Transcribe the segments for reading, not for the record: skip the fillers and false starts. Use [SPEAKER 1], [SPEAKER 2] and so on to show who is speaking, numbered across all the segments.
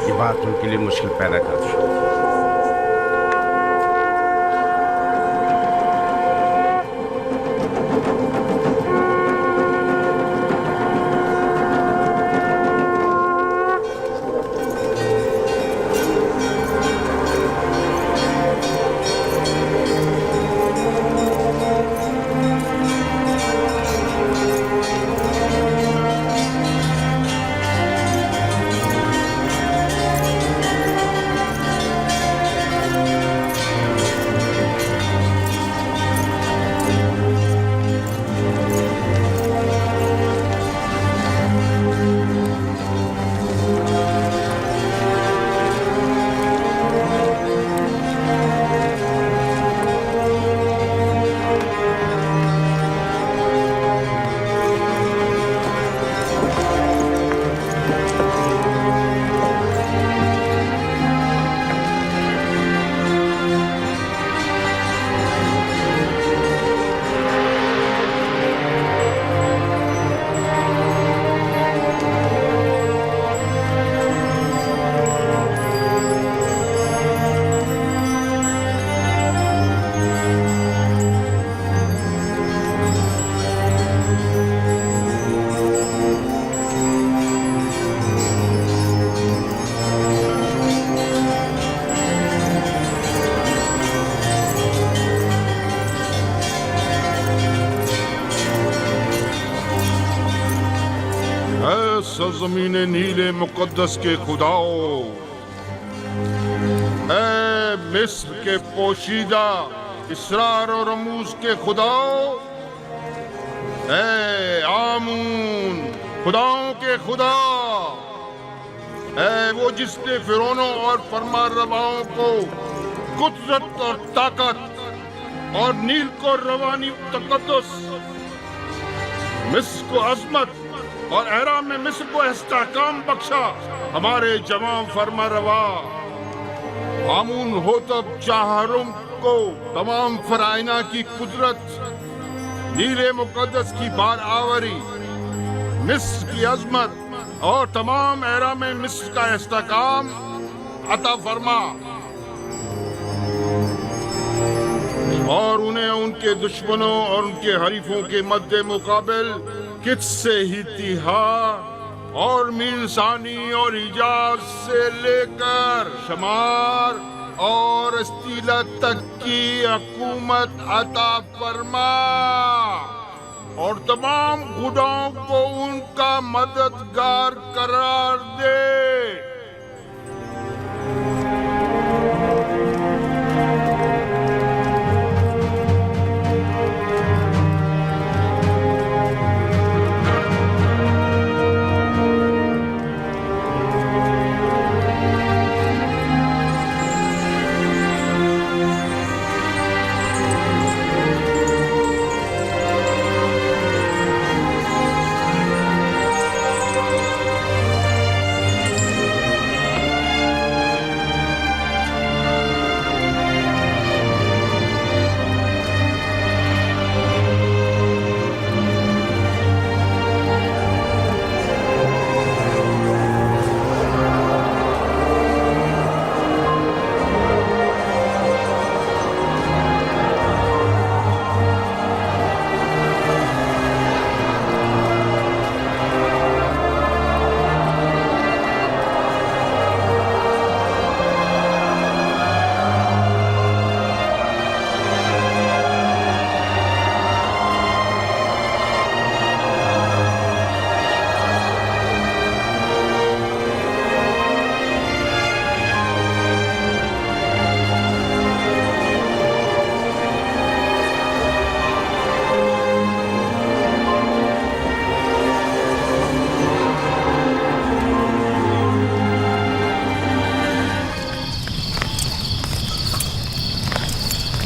[SPEAKER 1] یہ بات ان کے لیے مشکل پیدا کرتی ہے۔
[SPEAKER 2] سرزمین نیل مقدس کے خداؤ، اے مصر کے پوشیدہ اسرار اور رموز کے خداؤ، اے آمون خداؤں کے خدا، اے وہ جس نے فرعونوں اور فرما رواؤں کو قدرت اور طاقت اور نیل کو روانی تقدس، مصر کو عظمت اور احرام میں مصر کو استحکام بخشا، ہمارے جواں فرما روا آمون ہوتب چاہرم کو تمام فرائنہ کی قدرت، نیل مقدس کی بار آوری، مصر کی عظمت اور تمام احرام مصر کا استحکام عطا فرما، اور انہیں ان کے دشمنوں اور ان کے حریفوں کے مد مقابل کت سے ہی تیہا اور میل ثانی اور حجاز سے لے کر شمار اور استیلا تک کی حکومت عطا فرما، اور تمام خداؤں کو ان کا مددگار قرار دے۔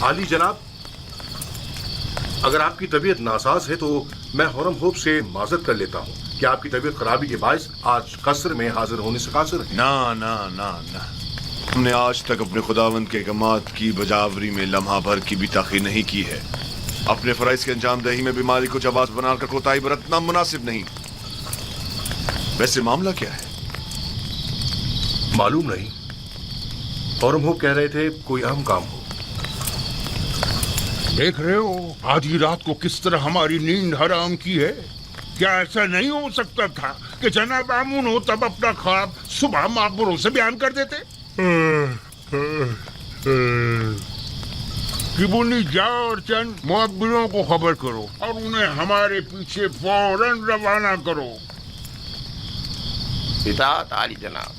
[SPEAKER 3] عالی جناب، اگر آپ کی طبیعت ناساز ہے تو میں حرم ہوپ سے معذرت کر لیتا ہوں کہ آپ کی طبیعت خرابی کے باعث آج قصر میں حاضر ہونے سے قاصر ہے۔
[SPEAKER 4] نہ ہم نے آج تک اپنے خداوند کے احکامات کی بجاوری میں لمحہ بھر کی بھی تاخیر نہیں کی ہے۔ اپنے فرائض کی انجام دہی میں بیماری کو جواز بنا کر کوتاہی برتنا مناسب نہیں۔ ویسے معاملہ کیا ہے؟
[SPEAKER 3] मालूम नहीं, हॉरम होप कह रहे थे कोई अहम काम हो।
[SPEAKER 2] देख रहे हो आधी रात को किस तरह हमारी नींद हराम की है। क्या ऐसा नहीं हो सकता था कि जनाब आमून हो तब अपना ख्वाब सुबह माकबरों से बयान कर देते। किबुनी जाओ और चंद मुअब्बिरों को खबर करो और उन्हें हमारे पीछे फौरन रवाना करो।
[SPEAKER 1] इताअत आली जनाब।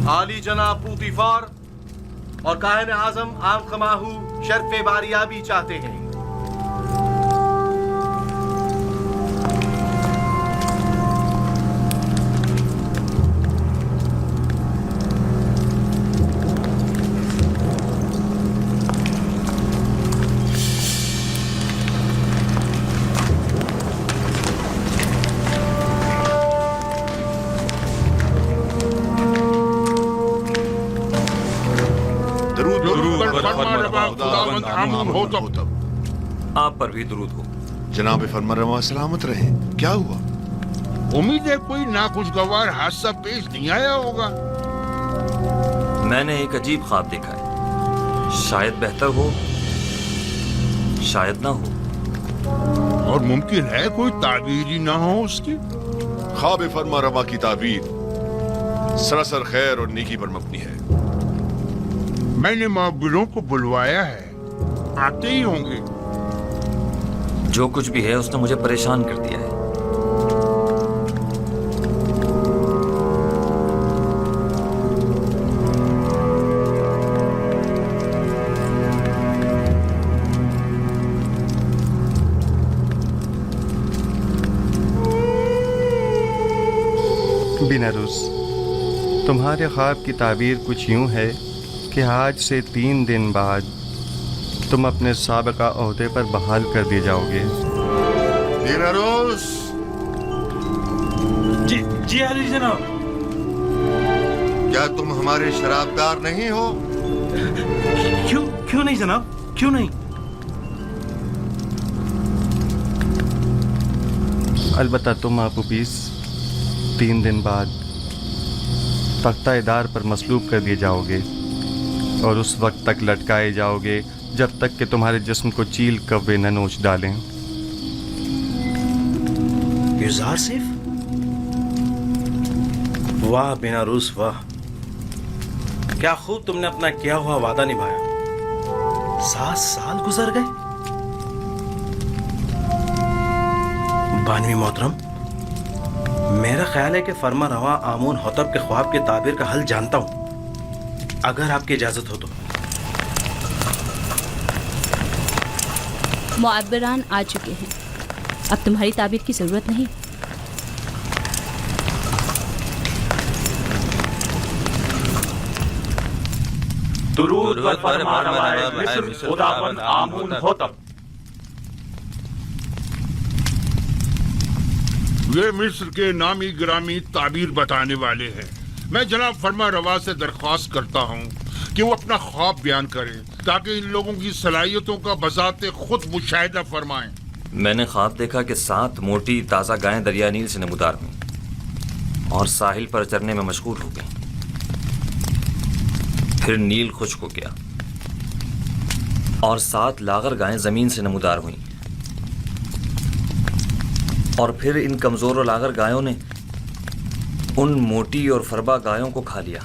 [SPEAKER 5] आली जनाब पूतीफार और काहिन आजम आम खमाहू शर्फ बारियाबी चाहते हैं।
[SPEAKER 6] आप पर भी दरूद हो।
[SPEAKER 4] जनाब फरमारवा सलामत रहे। क्या हुआ?
[SPEAKER 2] उम्मीद है कोई नाखुशगवार हादसा पेश नहीं आया होगा।
[SPEAKER 6] मैंने एक अजीब ख्वाब देखा है। शायद बेहतर हो, शायद ना हो।
[SPEAKER 2] और मुमकिन है कोई ताबीर ही ना हो उसकी।
[SPEAKER 4] ख्वाब फरमारवा की ताबीर सरासर खैर और नेकी पर मबनी है।
[SPEAKER 2] मैंने मुअब्बिरों को बुलवाया है, आते ही होंगे।
[SPEAKER 6] जो कुछ भी है उसने मुझे परेशान कर दिया है।
[SPEAKER 7] बिनारुस, तुम्हारे ख्वाब की ताबीर कुछ यूं है कि आज से 3 दिन बाद तुम अपने साबिका ओहदे पर बहाल कर दिए जाओगे।
[SPEAKER 3] बिनारुस,
[SPEAKER 8] जी अली जनाब।
[SPEAKER 3] क्या तुम हमारे शराबदार नहीं हो?
[SPEAKER 8] क्यों नहीं जनाब, क्यों नहीं?
[SPEAKER 7] अलबत्ता तुम आपूपीस 3 दिन बाद तख्ता-ए-दार पर मसलूब कर दिए जाओगे और उस वक्त तक लटकाए जाओगे जब तक कि तुम्हारे जिस्म को चील कव्वे न नोच डालें।
[SPEAKER 5] युजार सिर्फ? वाह बिनारुस वाह, क्या खूब तुमने अपना किया हुआ वादा निभाया। 7 साल गुजर गए। बानवी मोहतरम, मेरा ख्याल है कि फरमा रवा आमून होतब के ख्वाब के ताबीर का हल जानता हूं, अगर आपकी इजाजत हो तो।
[SPEAKER 9] मुअब्बिरान आ चुके हैं, अब तुम्हारी ताबीर की जरूरत नहीं।
[SPEAKER 8] दुरूद पर फरमानवाए मिस्र खुदावंद आमून होतब।
[SPEAKER 2] ये मिस्र के नामी ग्रामी ताबीर बताने वाले हैं। मैं जनाब फरमा रवा से दरख्वास्त करता हूँ कि वो अपना ख्वाब बयान करें ताकि इन लोगों की सलाहियतों का बजाते खुद मुशाहिदा फरमाएं।
[SPEAKER 6] मैंने ख्वाब देखा कि 7 मोटी ताज़ा गायें दरिया नील से नमूदार हुईं और साहिल पर चरने में मशगूल हो गईं। फिर नील खुश्क हो गया और 7 लागर गायें जमीन से नमूदार हुईं और फिर इन कमजोर और लागर गायों ने उन मोटी और फरबा गायों को खा लिया।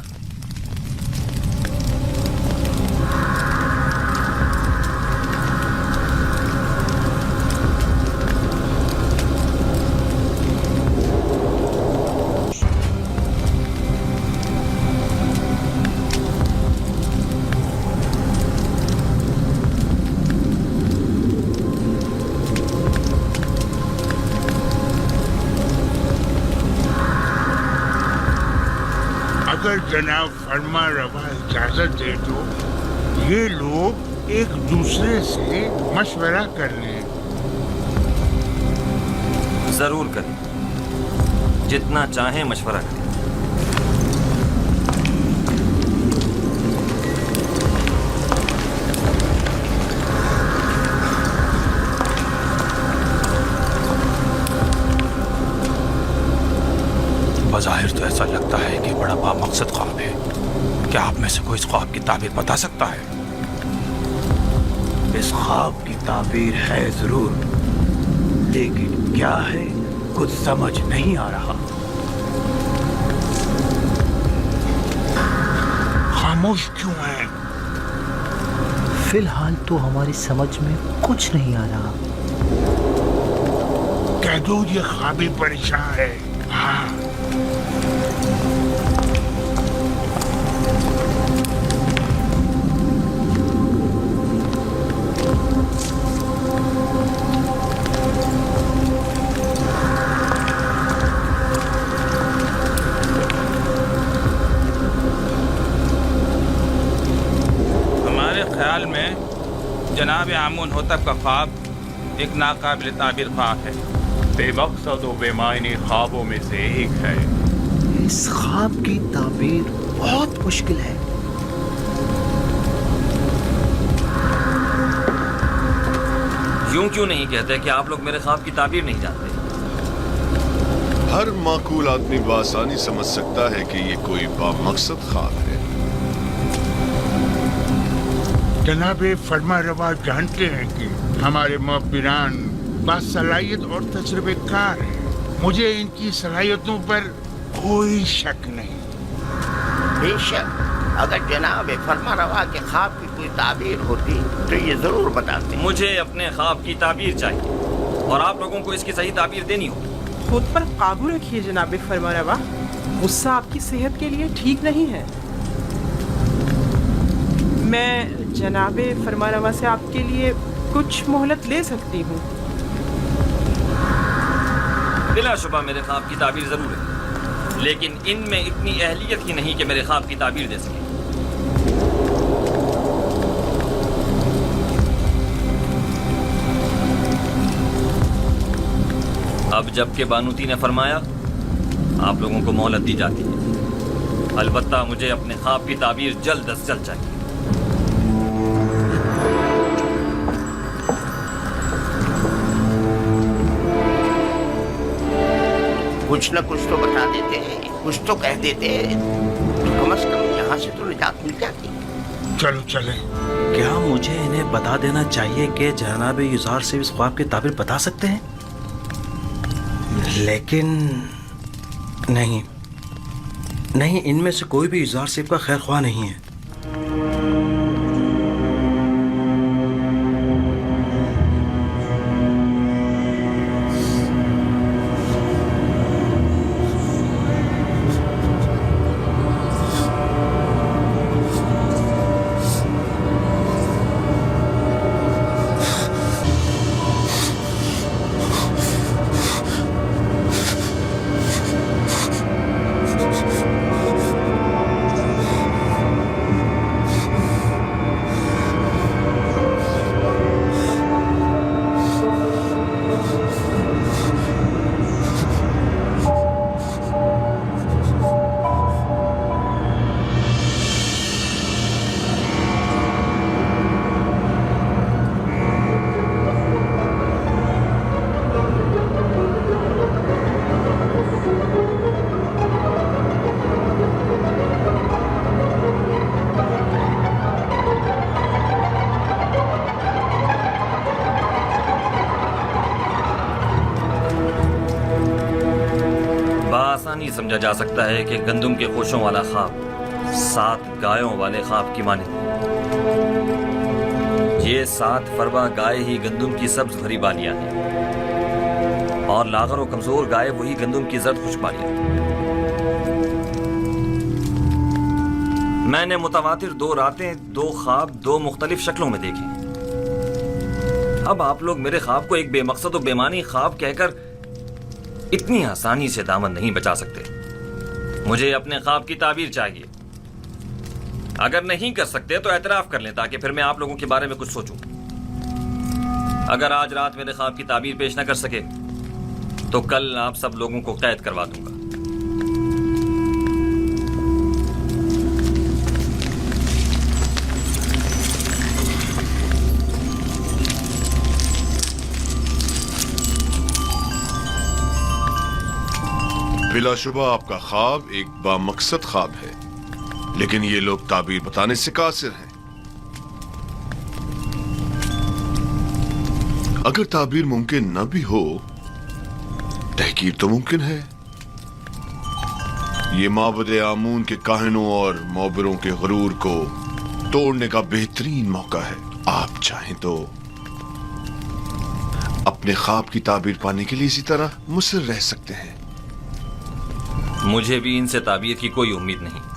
[SPEAKER 2] अगर जनाब फरमा रवा इजाजत दे तो ये लोग एक दूसरे से मशवरा कर लें।
[SPEAKER 6] जरूर करें। जितना चाहें मशवरा करें।
[SPEAKER 8] बज़ाहिर तो ऐसा लगता है कि बड़ा बामकसद ख्वाब है। क्या आप में से कोई इस ख्वाब की ताबीर बता सकता है?
[SPEAKER 10] इस ख्वाब की ताबीर है जरूर, लेकिन क्या है कुछ समझ नहीं आ रहा।
[SPEAKER 2] खामोश क्यों है?
[SPEAKER 10] फिलहाल तो हमारी समझ में कुछ नहीं आ रहा।
[SPEAKER 2] कह दो ये ख्वाबी परेशान है। हाँ,
[SPEAKER 8] हमारे ख्याल में जनाब आमून होतब का ख्वाब एक नाकाबिल ताबीर ख्वाब है।
[SPEAKER 1] बेमकसद और बेमायनी ख्वाबों में से एक है।
[SPEAKER 10] इस ख्वाब की ताबीर बहुत मुश्किल है।
[SPEAKER 6] यूं क्यों नहीं कहते कि आप लोग मेरे ख्वाब की ताबीर नहीं जानते?
[SPEAKER 4] हर माकूल आदमी बआसानी समझ सकता है कि ये कोई बामकसद ख्वाब है।
[SPEAKER 2] जनाबे फरमा रवा जानते हैं कि हमारे मुअब्बिरान बासलाहियत और तजुर्बेकार हैं। मुझे इनकी सलाहियतों पर कोई शक नहीं।
[SPEAKER 11] बेशक अगर जनाब फरमा रवा के ख्वाब की कोई ताबीर होती तो ये जरूर बताते।
[SPEAKER 6] मुझे अपने ख्वाब की ताबीर चाहिए और आप लोगों को इसकी सही ताबीर देनी होगी।
[SPEAKER 12] खुद पर काबू रखिए जनाब फरमा रवा, गुस्सा आपकी सेहत के लिए ठीक नहीं है। मैं जनाब फरमा रवा से आपके लिए कुछ मोहलत ले सकती हूँ।
[SPEAKER 6] बिलाशुबा मेरे ख्वाब की ताबीर जरूर है, लेकिन इनमें इतनी अहलियत ही नहीं कि मेरे ख्वाब की ताबीर दे सके। अब जबकि बानूती ने फरमाया, आप लोगों को मोहलत दी जाती है। अलबत्ता मुझे अपने ख्वाब की ताबीर जल्द अज जल्द चाहिए।
[SPEAKER 11] कुछ न कुछ तो बता देते, कुछ तो कह देते, तो कम से कम यहाँ से तो निजात मिल जाती।
[SPEAKER 2] चलो चले।
[SPEAKER 5] क्या मुझे इन्हें बता देना चाहिए कि जनाब युजार से इस ख्वाब की ताबीर बता सकते हैं? लेकिन नहीं, इनमें से कोई भी युजार सेब का खैर ख्वाह नहीं है।
[SPEAKER 6] आसानी समझा जा सकता है कि गंदुम के खोशों वाला ख्वाब 7 गायों वाले ख्वाब की मानिंद। ये 7 फरवा गाय ही गंदुम की सब्ज भरी बालियां हैं और लागर और कमजोर गाय वही गंदुम की जर्द खुश बालियां। मैंने मुतवातिर 2 रातें 2 ख्वाब 2 मुख्तलिफ शक्लों में देखे। अब आप लोग मेरे ख्वाब को एक बेमकसद और बेमानी ख्वाब कहकर इतनी आसानी से दामन नहीं बचा सकते। मुझे अपने ख्वाब की ताबीर चाहिए। अगर नहीं कर सकते तो एतराफ कर लें ताकि फिर मैं आप लोगों के बारे में कुछ सोचूं। अगर आज रात मेरे ख्वाब की ताबीर पेश न कर सके तो कल आप सब लोगों को कैद करवा दूंगा।
[SPEAKER 4] बिला शुबा आपका ख्वाब एक बामकसद ख्वाब है, लेकिन ये लोग ताबीर बताने से कासिर हैं। अगर ताबीर मुमकिन न भी हो, तहकीर तो मुमकिन है। ये माबद आमून के काहिनों और मोबरों के गुरूर को तोड़ने का बेहतरीन मौका है। आप चाहें तो अपने ख्वाब की ताबीर पाने के लिए इसी तरह मुसर रह सकते हैं।
[SPEAKER 6] मुझे भी इनसे ताबीर की कोई उम्मीद नहीं।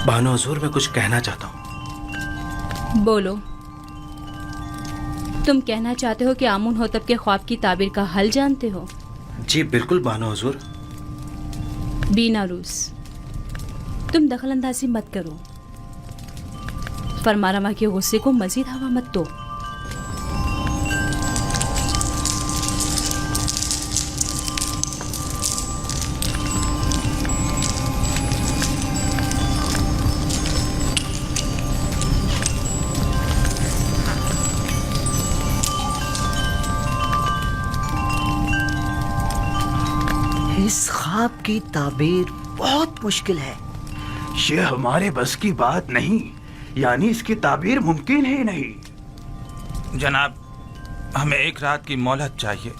[SPEAKER 5] बानो हजूर, मैं कुछ कहना चाहता हूँ।
[SPEAKER 9] बोलो। तुम कहना चाहते हो कि आमून होतब के ख्वाब की ताबीर का हल जानते हो?
[SPEAKER 5] जी बिल्कुल बानो हजूर।
[SPEAKER 9] बीना रूस, तुम दखल अंदाजी मत करो। फरमारवा के गुस्से को मजीद हवा मत दो।
[SPEAKER 10] इस ख्वाब की ताबीर बहुत मुश्किल है। ये हमारे बस की बात नहीं, यानी इसकी ताबीर मुमकिन ही नहीं।
[SPEAKER 8] जनाब, हमें एक रात की मोहलत चाहिए।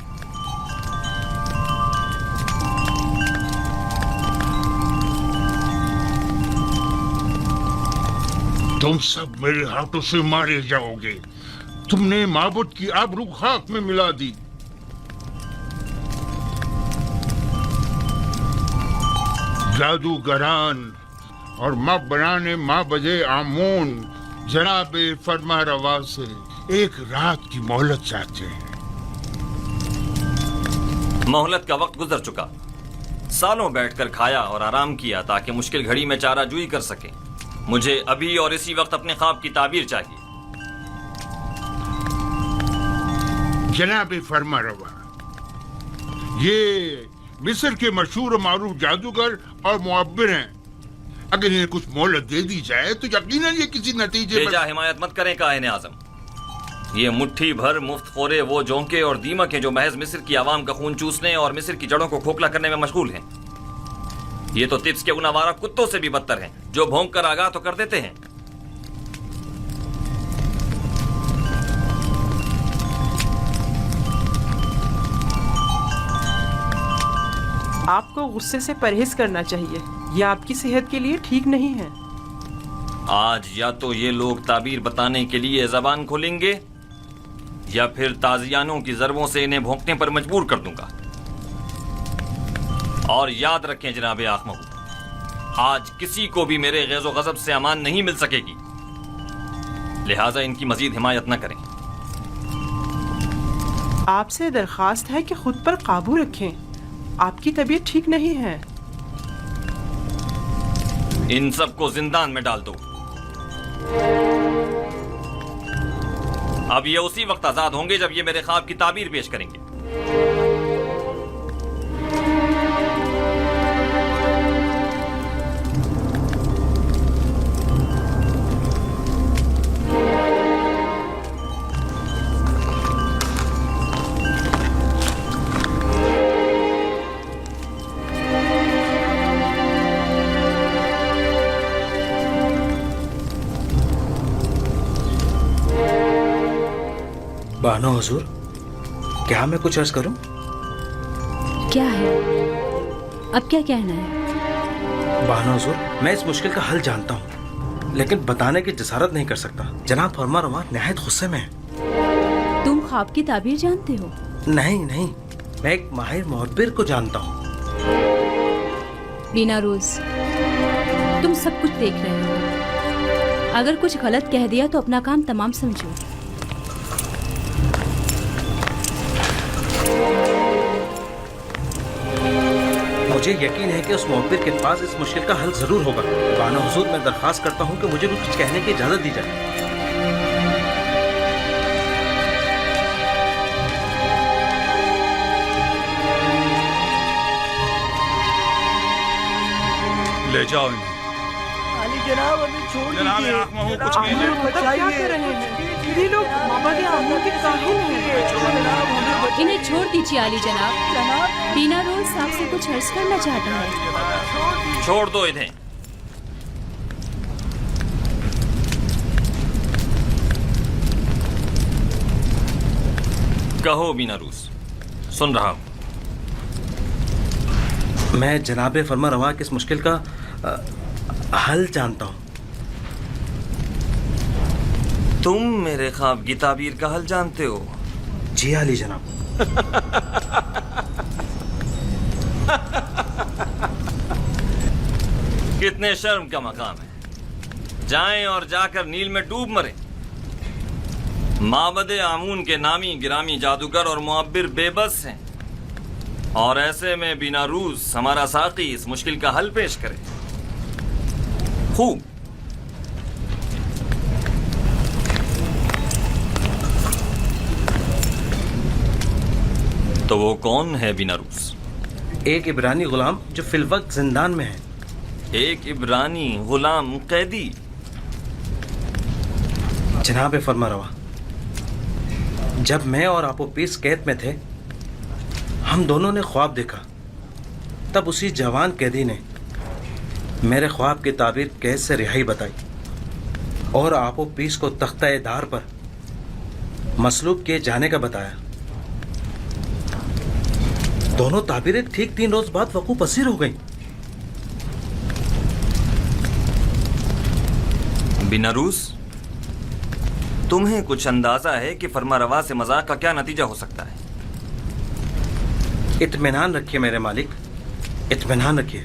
[SPEAKER 2] तुम सब मेरे हाथों से मारे जाओगे। तुमने माबूद की आबरू खाक में मिला दी। जादूगरान और माँ बनाने माँ बजे आमून जनाबे फरमा रवा से एक रात की मोहलत चाहते हैं।
[SPEAKER 6] मोहलत का वक्त गुजर चुका। सालों बैठकर खाया और आराम किया ताकि मुश्किल घड़ी में चाराजूई कर सके। मुझे अभी और इसी वक्त अपने ख्वाब की ताबीर चाहिए।
[SPEAKER 2] जनाबे फरमा रवा, ये मिस्र के मशहूर और मारूफ जादूगर और मुअब्बिर हैं। अगर इन्हें कुछ मोहलत दे दी जाए तो यकीनन ये किसी नतीजे
[SPEAKER 6] बेजा हिमायत मत करें काहिने आजम। ये मुट्ठी भर मुफ्त खोरे वो जोंके और दीमक हैं जो महज मिस्र की आवाम का खून चूसने और मिस्र की जड़ों को खोखला करने में मशगूल हैं। ये तो तिब्स के उन आवारा कुत्तों से भी बदतर हैं जो भौंक कर आगाह तो कर देते हैं।
[SPEAKER 12] आपको गुस्से से परहेज करना चाहिए। यह आपकी सेहत के लिए ठीक नहीं है।
[SPEAKER 6] आज या तो ये लोग ताबीर बताने के लिए जबान खोलेंगे या फिर ताजियानों की ज़रबों से इन्हें भौंकने पर मजबूर कर दूंगा। और याद रखें जनाबे आखमहू, आज किसी को भी मेरे गैज़ो गज़ब से अमान नहीं मिल सकेगी, लिहाजा इनकी मजीद हिमायत न करें।
[SPEAKER 12] आपसे दरख्वास्त है कि खुद पर काबू रखें। आपकी तबीयत ठीक नहीं है।
[SPEAKER 6] इन सबको जिंदान में डाल दो। अब ये उसी वक्त आजाद होंगे जब ये मेरे ख्वाब की ताबीर पेश करेंगे।
[SPEAKER 5] बानो हुजूर, क्या मैं कुछ अर्ज करूं?
[SPEAKER 9] क्या है? अब क्या कहना है?
[SPEAKER 5] बानो हुजूर, मैं इस मुश्किल का हल जानता हूं, लेकिन बताने की जसारत नहीं कर सकता। जनाब फरमा रवा निहायत गुस्से में है।
[SPEAKER 9] तुम ख्वाब की ताबीर जानते हो?
[SPEAKER 5] नहीं नहीं, मैं एक माहिर मुअब्बिर को जानता हूँ।
[SPEAKER 9] बीना रोज, तुम सब कुछ देख रहे हो। अगर कुछ गलत कह दिया तो अपना काम तमाम समझो।
[SPEAKER 5] مجھے یقین ہے کہ اس معبر کے پاس اس مشکل کا حل ضرور ہوگا. بانو حضور، میں درخواست کرتا ہوں کہ مجھے بھی کچھ کہنے کی اجازت دی جائے.
[SPEAKER 1] لے جاؤ انہیں.
[SPEAKER 10] علی جناب ہمیں چھوڑ
[SPEAKER 1] جناب
[SPEAKER 10] دیجیے.
[SPEAKER 1] آنکھ منہ کچھ کیجیے.
[SPEAKER 12] کیا کر رہے ہیں یہ لوگ؟ مابد آمون کے کاہل ہیں.
[SPEAKER 9] انہیں چھوڑ دیجیے علی جناب. بینا روز آپ سے کچھ عرض کرنا چاہتا ہے.
[SPEAKER 6] چھوڑ دو انہیں. کہو بینا روز، سن رہا ہوں.
[SPEAKER 5] میں جناب فرما روا کی اس مشکل کا حل جانتا ہوں.
[SPEAKER 6] تم میرے خواب کی تعبیر کا حل جانتے ہو؟
[SPEAKER 5] جی علی جناب.
[SPEAKER 6] کتنے شرم کا مقام ہے. جائیں اور جا کر نیل میں ڈوب مریں. معبد آمون کے نامی گرامی جادوگر اور معبر بے بس ہیں، اور ایسے میں بینا روز ہمارا ساقی اس مشکل کا حل پیش کرے. خوب. تو وہ کون ہے بینا روز؟
[SPEAKER 5] ایک عبرانی غلام جو فی الوقت زندان میں ہے.
[SPEAKER 6] ایک عبرانی غلام قیدی؟
[SPEAKER 5] جناب فرما روا، جب میں اور آپو پیس قید میں تھے، ہم دونوں نے خواب دیکھا. تب اسی جوان قیدی نے میرے خواب کی تعبیر قید سے رہائی بتائی اور آپو پیس کو تختہ دار پر مصلوب کیے جانے کا بتایا. دونوں تعبیریں ٹھیک 3 روز بعد وقوع پذیر ہو گئیں.
[SPEAKER 6] بینا روز، تمہیں کچھ اندازہ ہے کہ فرما روا سے مذاق کا کیا نتیجہ ہو سکتا ہے؟
[SPEAKER 5] اطمینان رکھیے میرے مالک، اطمینان رکھیے.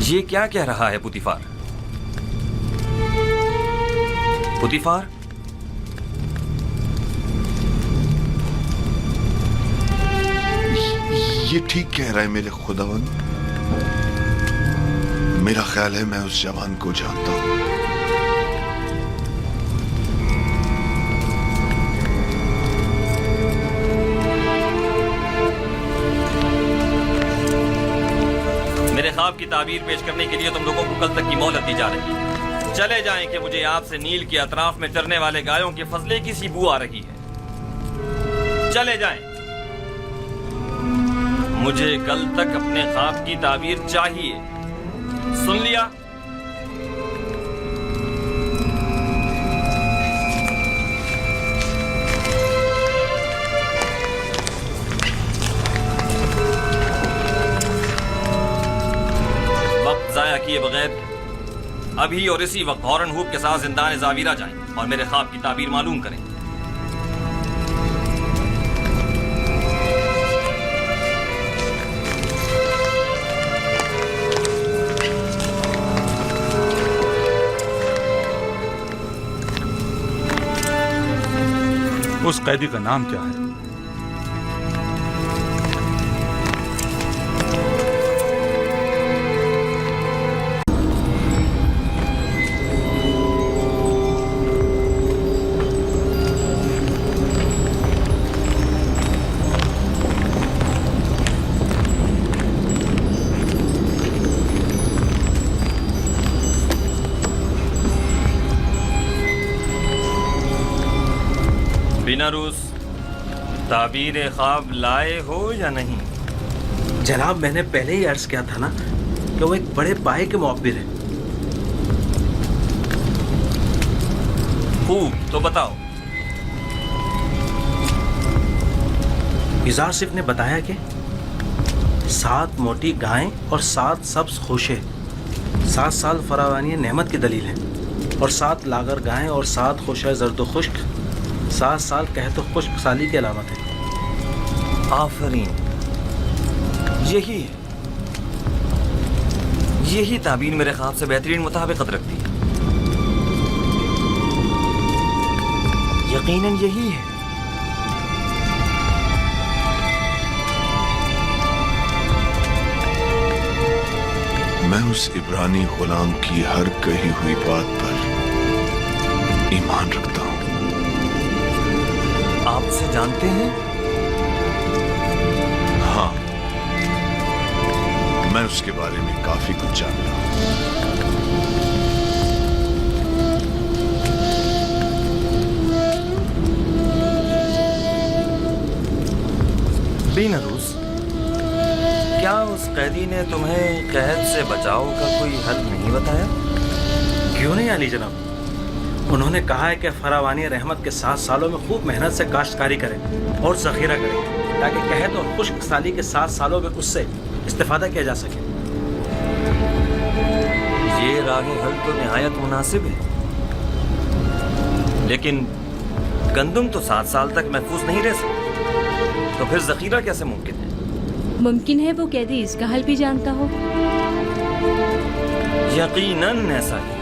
[SPEAKER 6] یہ کیا کہہ رہا ہے پوتیفار؟ پوتیفار،
[SPEAKER 4] یہ ٹھیک کہہ رہا ہے میرے خداوند. میرا خیال ہے میں اس جوان کو جانتا ہوں.
[SPEAKER 6] میرے خواب کی تعبیر پیش کرنے کے لیے تم لوگوں کو کل تک کی مہلت دی جا رہی ہے. چلے جائیں کہ مجھے آپ سے نیل کے اطراف میں چرنے والے گایوں کے فضلے کی سی بو آ رہی ہے. چلے جائیں. مجھے کل تک اپنے خواب کی تعبیر چاہیے. سن لیا؟ وقت ضائع کیے بغیر ابھی اور اسی وقت ہارن ہوپ کے ساتھ زندان زاویرہ جائیں اور میرے خواب کی تعبیر معلوم کریں.
[SPEAKER 1] اس قیدی کا نام کیا ہے؟
[SPEAKER 6] بینا روز، تعبیر خواب لائے ہو یا نہیں؟
[SPEAKER 5] جناب، میں نے پہلے ہی عرض کیا تھا نا کہ وہ ایک بڑے پائے کے معبر ہیں.
[SPEAKER 6] خوب، تو بتاؤ.
[SPEAKER 5] یزارسف نے بتایا کہ 7 موٹی گائیں اور 7 سبز خوشے 7 سال فراوانی نعمت کی دلیل ہیں، اور 7 لاغر گائیں اور 7 خوشے زرد و خشک 7 سال قحط و خشک سالی کی علامت ہے.
[SPEAKER 6] آفرین، یہی ہے. یہی تعبیر میرے خواب سے بہترین مطابقت رکھتی ہے. یقیناً یہی ہے.
[SPEAKER 4] میں اس عبرانی غلام کی ہر کہی ہوئی بات پر ایمان رکھتا ہوں.
[SPEAKER 6] آپ اسے جانتے ہیں؟
[SPEAKER 4] ہاں، میں اس کے بارے میں کافی کچھ جانتا ہوں.
[SPEAKER 6] بینروس، کیا اس قیدی نے تمہیں قید سے بچاؤ کا کوئی حل نہیں بتایا؟
[SPEAKER 5] کیوں نہیں علی جناب، انہوں نے کہا ہے کہ فراوانی رحمت کے 7 سالوں میں خوب محنت سے کاشتکاری کریں اور ذخیرہ کریں تاکہ قحط اور خشک سالی کے 7 سالوں میں اس سے استفادہ کیا جا سکے.
[SPEAKER 6] یہ راہ حل تو نہایت مناسب ہے، لیکن گندم تو 7 سال تک محفوظ نہیں رہ سکتی، تو پھر ذخیرہ کیسے ممکن ہے؟
[SPEAKER 9] ممکن ہے وہ قیدی اس کا حل بھی جانتا ہو.
[SPEAKER 6] یقیناً ایسا ہی ہے.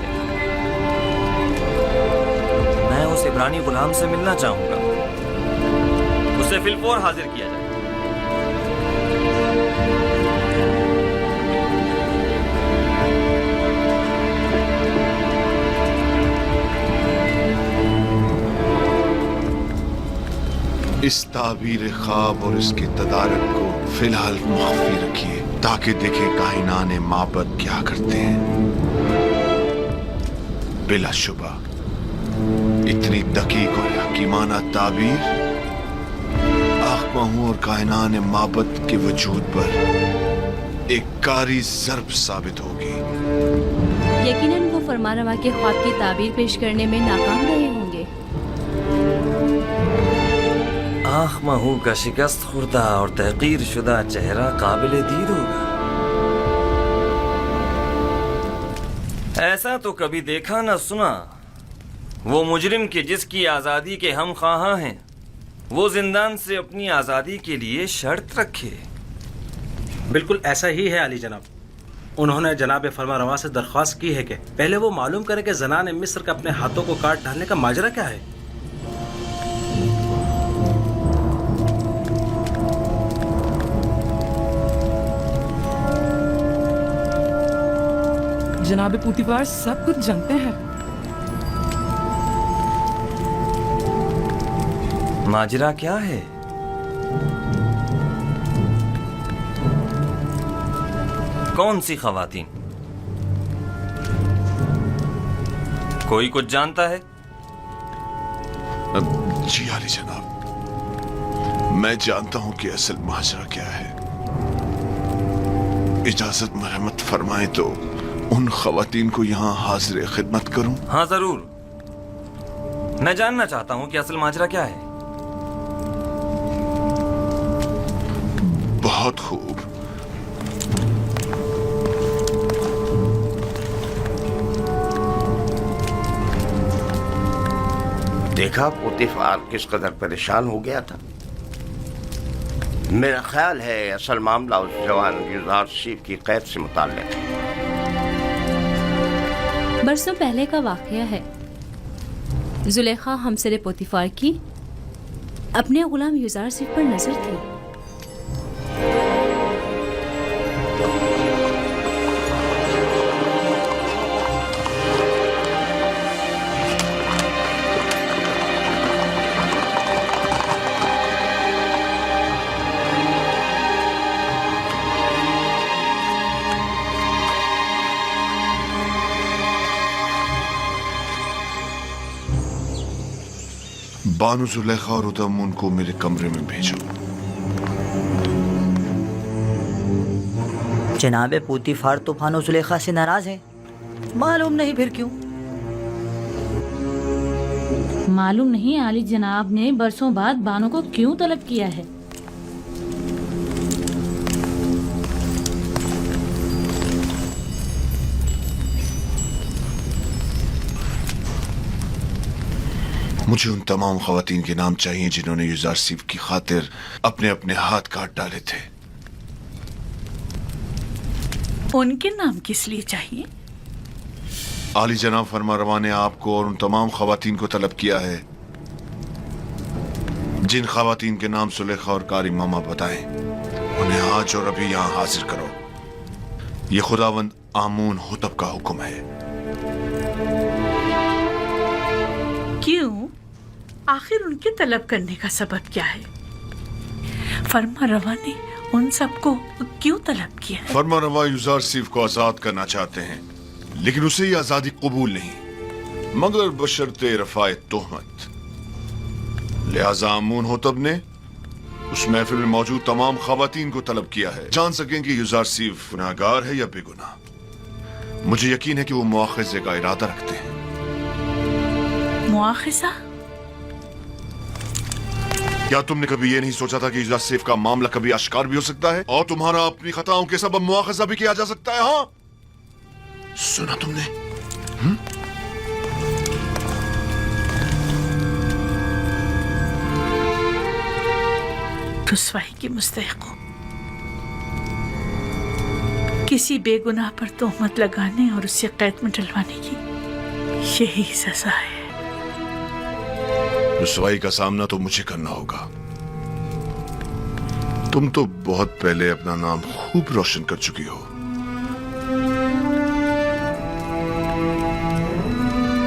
[SPEAKER 6] میں اس عبرانی غلام سے ملنا چاہوں گا. اسے فی الفور حاضر کیا جائے.
[SPEAKER 4] اس تعبیر خواب اور اس کے تدارک کو فی الحال مخفی رکھیے تاکہ دیکھیں کائنان معبد کیا کرتے ہیں. بلا شبہ اتنی دقیق اور حکیمانہ تعبیر آخمہوں اور کائنان معبد کے وجود پر ایک کاری ضرب ثابت ہوگی.
[SPEAKER 9] یقیناً وہ فرمانروا کے خواب کی تعبیر پیش کرنے میں ناکام رہے ہوں گے.
[SPEAKER 6] آنکھ مہو کا شکست خوردہ اور تحقیر شدہ چہرہ قابل دید ہوگا. ایسا تو کبھی دیکھا نہ سنا. وہ مجرم کے جس کی آزادی کے ہم خواہاں ہیں وہ زندان سے اپنی آزادی کے لیے شرط رکھے.
[SPEAKER 5] بالکل ایسا ہی ہے علی جناب. انہوں نے جناب فرمانروا سے درخواست کی ہے کہ پہلے وہ معلوم کرے کہ زنان مصر کا اپنے ہاتھوں کو کاٹ ڈالنے کا ماجرا کیا ہے.
[SPEAKER 12] جناب پوتیفار سب کچھ جانتے ہیں.
[SPEAKER 6] ماجرا کیا ہے؟ کون سی خواتین؟ کوئی کچھ جانتا ہے؟
[SPEAKER 4] جی علی جناب، میں جانتا ہوں کہ اصل ماجرا کیا ہے. اجازت مرحمت فرمائیں تو ان خواتین کو یہاں حاضر خدمت کروں؟
[SPEAKER 6] ہاں ضرور. میں جاننا چاہتا ہوں کہ اصل ماجرا کیا ہے.
[SPEAKER 4] بہت خوب.
[SPEAKER 11] دیکھا پوتیفار کس قدر پریشان ہو گیا تھا. میرا خیال ہے اصل معاملہ اس جوان یوزارشیف کی قید سے متعلق ہے.
[SPEAKER 9] برسوں پہلے کا واقعہ ہے. زلیخا ہمسر پوتیفار کی اپنے غلام یوزارشیف پر نظر تھی.
[SPEAKER 4] بانو زلیخا اور ادم کو میرے کمرے میں بھیجو.
[SPEAKER 13] جناب پوتیفار تو بانو زلیخا سے ناراض ہیں. معلوم نہیں پھر کیوں.
[SPEAKER 14] معلوم نہیں عالی جناب نے برسوں بعد بانو کو کیوں طلب کیا ہے.
[SPEAKER 4] مجھے ان تمام خواتین کے نام چاہیے جنہوں نے یوزارشیف کی خاطر اپنے اپنے ہاتھ کاٹ ڈالے تھے.
[SPEAKER 14] ان کے نام کس لیے چاہیے؟
[SPEAKER 4] عالی جناب فرمانروا نے آپ کو اور ان تمام خواتین کو طلب کیا ہے جن خواتین کے نام زلیخا اور کاری ماما بتائیں. انہیں آج اور ابھی یہاں حاضر کرو. یہ خداوند आमून होतब का हुक्म है।
[SPEAKER 15] क्यों? आखिर उनके तलब करने का सबब क्या है? फरमा रवा ने उन सबको क्यों तलब किया है?
[SPEAKER 4] फरमा रवा यूजारसीफ को आजाद करना चाहते हैं, लेकिन उसे ये आजादी कबूल नहीं, मगर बशर्ते रफाए तोहमत। लिहाजा आमून होतब ने उस महफिल में मौजूद तमाम खवातीन को तलब किया है, जान सकें कि यूजारसीफ गुनाहगार है या बेगुनाह। मुझे यकीन है कि वो मुआखजे का इरादा रखते हैं।
[SPEAKER 15] मुआखजा?
[SPEAKER 4] क्या तुमने कभी ये नहीं सोचा था कि यूजारसीफ का मामला कभी आश्कार भी हो सकता है और तुम्हारा अपनी खताओं के सबब मुआखजा भी किया जा सकता है? हाँ, सुना तुमने?
[SPEAKER 15] रुसवाई की मुस्तहिक हो, किसी बेगुनाह पर तोहमत लगाने और उसे कैद में डलवाने की यही सजा है।
[SPEAKER 4] रुसवाई का सामना तो मुझे करना होगा। तुम तो बहुत पहले अपना नाम खूब रोशन कर चुकी हो,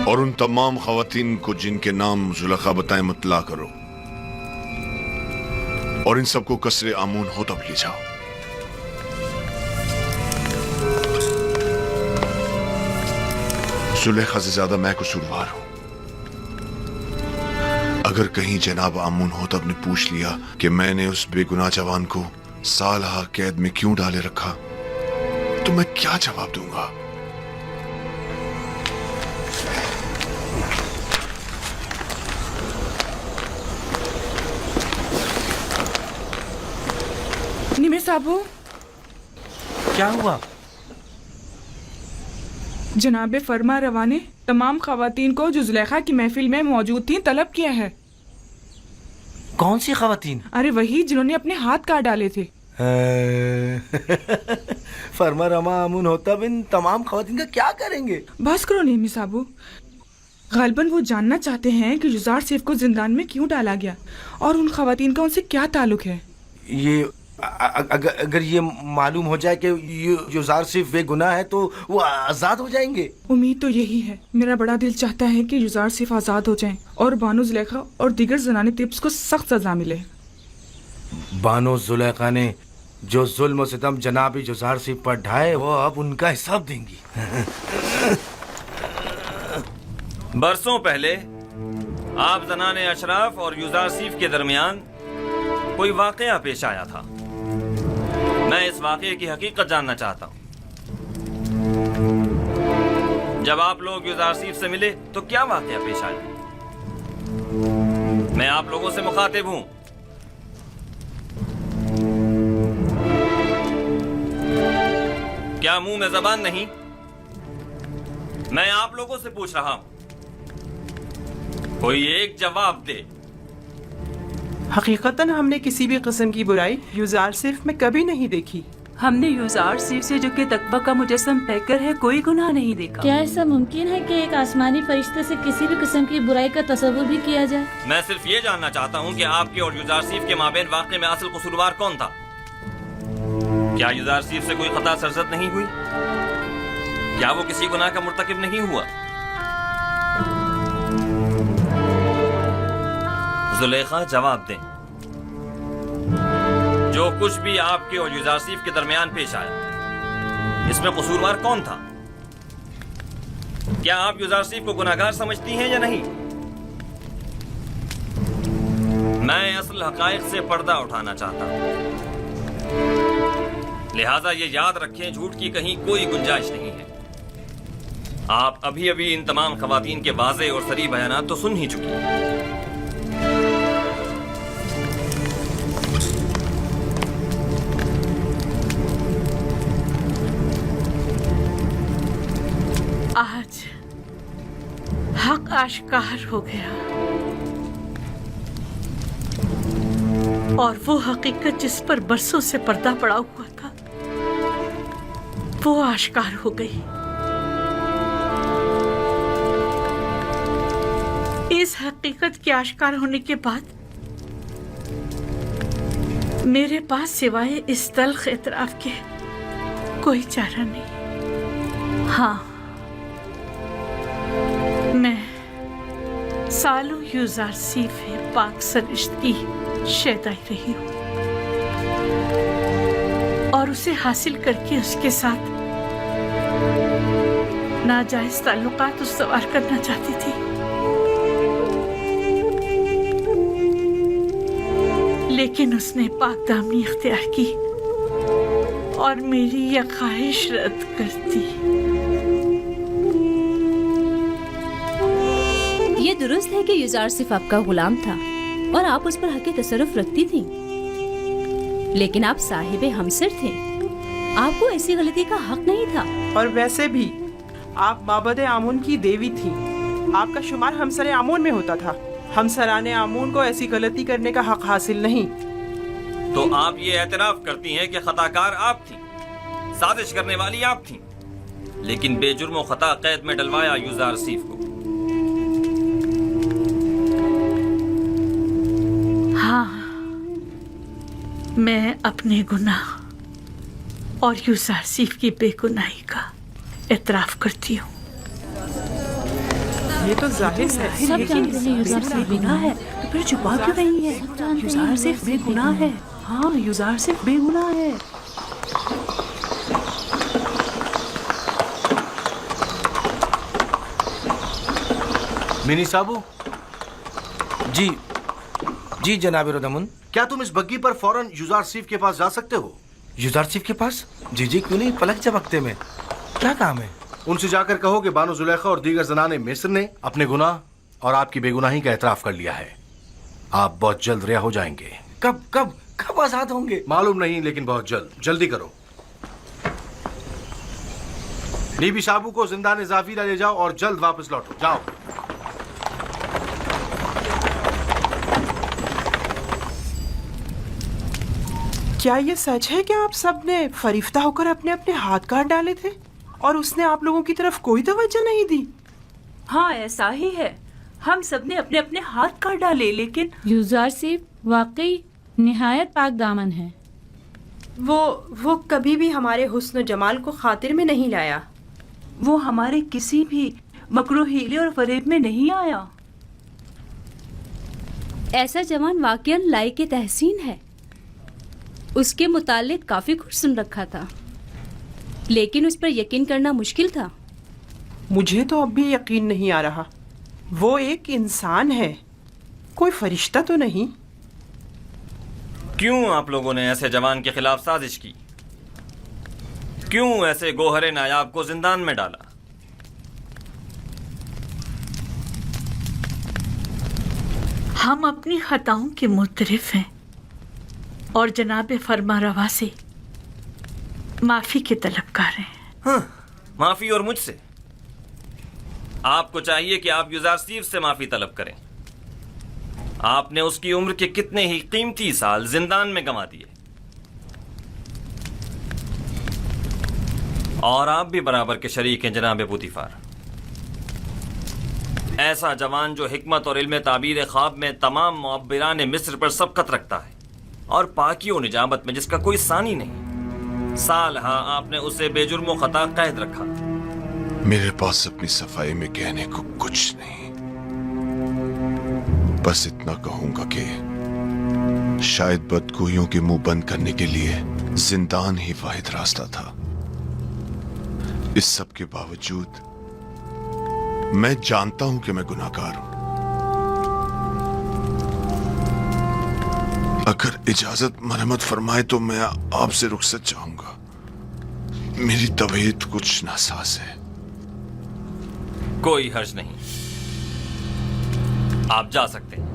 [SPEAKER 4] और उन तमाम खवातीन को जिनके नाम जुलेखा बताएं मुतला करो और इन सबको कसरे आमून होतब ले जाओ। जुलेखा से ज्यादा मैं कसूरवार हूं। अगर कहीं जनाब आमून होतब ने पूछ लिया कि मैंने उस बेगुनाह जवान को सालहा कैद में क्यों डाले रखा, तो मैं क्या जवाब दूंगा?
[SPEAKER 12] निमे साहबो,
[SPEAKER 5] क्या हुआ?
[SPEAKER 12] जनाब फरमा रवा ने तमाम खवातीन को जो जुलेखा की महफिल में मौजूद थीं तलब किया है।
[SPEAKER 5] कौन सी खवातीन?
[SPEAKER 12] अरे वही जिन्होंने अपने हाथ काट डाले थे।
[SPEAKER 5] फरमा रवा आमून होतब इन तमाम खवातीन का क्या करेंगे?
[SPEAKER 12] बस करो निमी साहबो, गालबन वो जानना चाहते हैं कि यूजारसीफ को जिंदान में क्यों डाला गया और उन खवातीन का उनसे क्या ताल्लुक है।
[SPEAKER 5] ये अगर ये मालूम हो जाए कि यूजारसीफ बेगुनाह है तो वो आजाद हो जाएंगे।
[SPEAKER 12] उम्मीद तो यही है। मेरा बड़ा दिल चाहता है कि यूजारसीफ आजाद हो जाएं और बानो जुलेखा और दीगर जनाने तिब्स को सख्त सजा मिले।
[SPEAKER 5] बानो जुलेखा ने जो जुल्म और सितम जनाब यूजारसीफ पर ढाए वो अब उनका हिसाब देंगी।
[SPEAKER 6] बरसों पहले आप जनाने अशराफ और यूजारसीफ के दरमियान कोई वाकया पेश आया था। मैं इस वाकये की हकीकत जानना चाहता हूं। जब आप लोग यूजारसीफ से मिले तो क्या वाकया पेश आया? मैं आप लोगों से मुखातिब हूं। क्या मुंह में जबान नहीं? मैं आप लोगों से पूछ रहा हूं, कोई एक जवाब दे।
[SPEAKER 12] हकीकतन हमने किसी भी किस्म की बुराई यूजारसीफ में कभी नहीं देखी।
[SPEAKER 16] हमने यूजारसीफ से जो कि तकवा का मुजस्सम पैकर है कोई गुनाह नहीं देखा।
[SPEAKER 14] क्या ऐसा मुमकिन है कि एक आसमानी फरिश्ते से किसी भी किस्म की बुराई का तसव्वुर भी किया जाए?
[SPEAKER 6] मैं सिर्फ ये जानना चाहता हूँ कि आपके और यूजारसीफ के माबेन वाक़े में असल कसूरवार कौन था? क्या यूजारसीफ से कोई खता सरजद नहीं हुई? क्या वो किसी गुनाह का मुर्तकिब नहीं हुआ? जुलेखा जवाब दें। जो कुछ भी आपके और यूजारसीफ के दरमियान पेश आया, इसमें कसूरवार कौन था? क्या आप यूजारसीफ को गुनाहगार समझती हैं या नहीं? मैं असल हकायक से पर्दा उठाना चाहता हूं, लिहाजा ये याद रखें, झूठ की कहीं कोई गुंजाइश नहीं है। आप अभी अभी इन तमाम खवातीन के वाज़े और सरी बयानात तो सुन ही चुकी हैं।
[SPEAKER 15] आज हक आश्कार हो गया और वो हकीकत जिस पर बरसों से पर्दा पड़ा हुआ था वो आश्कार हो गई। इस हकीकत के आश्कार होने के बाद मेरे पास सिवाय इस तल्ख इतराफ के कोई चारा नहीं। हाँ, मैं सालों यूज़ारसीफ पाक सरश्त की शैदाई रही हूँ और उसे हासिल करके उसके साथ नाजायज ताल्लुकात उस्तवार करना चाहती थी, लेकिन उसने पाक दामनी इख्तियार की और मेरी यह ख्वाहिश रद्द कर दी।
[SPEAKER 9] ये दुरुस्त है कि युजार सिर्फ आपका गुलाम था और आप उस पर हक तसर्रुफ रखती थी, लेकिन आप साहिबे हमसर थे, आपको ऐसी गलती का हक नहीं था।
[SPEAKER 17] और वैसे भी आप माबद आमून की देवी थी, आपका शुमार हमसर आमून में होता था। हमसराने आमून को ऐसी गलती करने का हक हासिल नहीं।
[SPEAKER 6] तो आप ये एतराफ करती हैं कि खताकार आप थी, साजिश करने वाली आप थी, लेकिन बेजुर्म खता कैद में डलवाया यूज़ारसीफ को।
[SPEAKER 15] हाँ, मैं अपने गुनाह और यूज़ारसीफ की बेगुनाही का एतराफ करती हूँ।
[SPEAKER 17] ये तो जाहिर है,
[SPEAKER 16] सब जानते हैं यूज़ारसीफ बेगुनाह है, तो फिर छुपा क्यों रही है? यूज़ारसीफ बेगुनाह है। हाँ, यूज़ारसीफ बेगुनाह है।
[SPEAKER 5] मिनी साबू। जी जी जनाब रोदमुन।
[SPEAKER 3] क्या तुम इस बग्गी पर फौरन यूज़ारसीफ के पास जा सकते हो?
[SPEAKER 5] यूज़ारसीफ के पास? जी जी क्यों नहीं, पलक झपकते में। क्या काम है?
[SPEAKER 3] उनसे जाकर कहो कि बानो जुलेखा और दीगर जनाने मिस्र ने अपने गुनाह और आपकी बेगुनाही का एतराफ कर लिया है। आप बहुत जल्द रिहा हो जाएंगे।
[SPEAKER 5] कब कब कब आजाद होंगे?
[SPEAKER 3] मालूम नहीं, लेकिन बहुत जल्द। जल्दी करो। नीबी साबू को जिंदान जाफिरा ले जाओ और जल्द वापस लौटो। जाओ।
[SPEAKER 17] क्या ये सच है कि आप सब ने फरिफ्ता होकर अपने अपने हाथ काट डाले थे और उसने आप लोगों की तरफ कोई तवज्जो नहीं दी?
[SPEAKER 16] हाँ, ऐसा ही है। हम सब ने अपने अपने हाथ काट डाले, लेकिन
[SPEAKER 14] यूज़ारसीफ वाकई निहायत पाक दामन है।
[SPEAKER 18] वो कभी भी हमारे हुस्न जमाल को खातिर में नहीं लाया।
[SPEAKER 16] वो हमारे किसी भी मकरू हीले और फरेब में नहीं आया।
[SPEAKER 9] ऐसा जवान वाकईन लायक तहसीन है। उसके मुतालिक काफी कुछ सुन रखा था, लेकिन उस पर यकीन करना मुश्किल था।
[SPEAKER 17] मुझे तो अब भी यकीन नहीं आ रहा। वो एक इंसान है, कोई फरिश्ता तो नहीं।
[SPEAKER 6] क्यों आप लोगों ने ऐसे जवान के खिलाफ साजिश की? क्यों ऐसे गोहरे नायाब को जिंदान में डाला?
[SPEAKER 15] हम अपनी खताओं के मुतरिफ हैं और जनाब फरमा रवा से माफी के तलबगार हैं।
[SPEAKER 6] हाँ, माफी और मुझसे? आपको चाहिए कि आप यूज़ारसीफ से माफी तलब करें। आपने उसकी उम्र के कितने ही कीमती साल जिंदान में गंवा दिए, और आप भी बराबर के शरीक हैं जनाब पुतिफार। ऐसा जवान जो हिकमत और इल्म ताबीर ख्वाब में तमाम मुअब्बिरान मिस्र पर सबकत रखता है और पाकी और निजामत में जिसका कोई सानी नहीं, साल हाँ आपने उसे बेजुर्म खता कैद रखा।
[SPEAKER 4] मेरे पास अपनी सफाई में कहने को कुछ नहीं, बस इतना कहूंगा कि शायद बदगोइयों के मुंह बंद करने के लिए जिंदान ही वाहिद रास्ता था। इस सब के बावजूद मैं जानता हूं कि मैं गुनाहगार हूं। अगर इजाजत मरहमत फरमाए तो मैं आपसे रुखसत चाहूंगा। मेरी तबीयत कुछ नासाज है।
[SPEAKER 6] कोई हर्ज नहीं, आप जा सकते हैं।